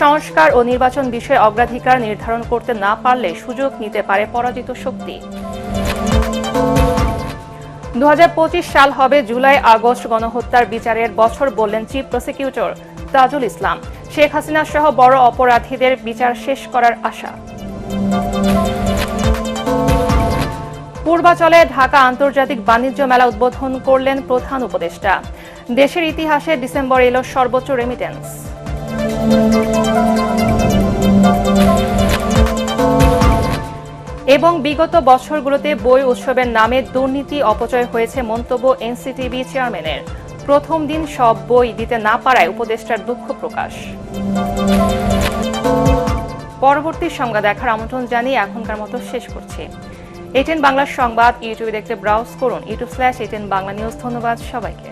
সংস্কার ও নির্বাচন বিষয়ে অগ্রাধিকার নির্ধারণ করতে না পারলে সুযোগ নিতে পারে পরাজিত শক্তি। 2025 সাল হবে জুলাই আগস্ট গণহত্যার বিচারের বছর বললেন চিফ প্রসিকিউটর তাজুল ইসলাম। শেখ হাসিনা সহ বড় অপরাধীদের বিচার শেষ করার আশা। পূর্বাচলে ঢাকা আন্তর্জাতিক বাণিজ্য মেলা উদ্বোধন করলেন প্রধান উপদেষ্টা। দেশের ইতিহাসে ডিসেম্বর এলো সর্বোচ্চ রেমিটেন্স। এবং বিগত বছরগুলোতে বই উৎসবের নামে দুর্নীতি অপচয় হয়েছে মন্তব্য এনসিটিবি চেয়ারম্যানের। প্রথম দিন সব বই দিতে না পারায় উপদেষ্টার দুঃখ প্রকাশ। পরবর্তী সংবাদ দেখার আমন্ত্রণ জানিয়ে এখনকার মতো শেষ করছি। এটিএন বাংলা সংবাদ ইউটিউবে দেখতে ব্রাউজ করুন youtube/ATN বাংলা নিউজ। ধন্যবাদ সবাইকে।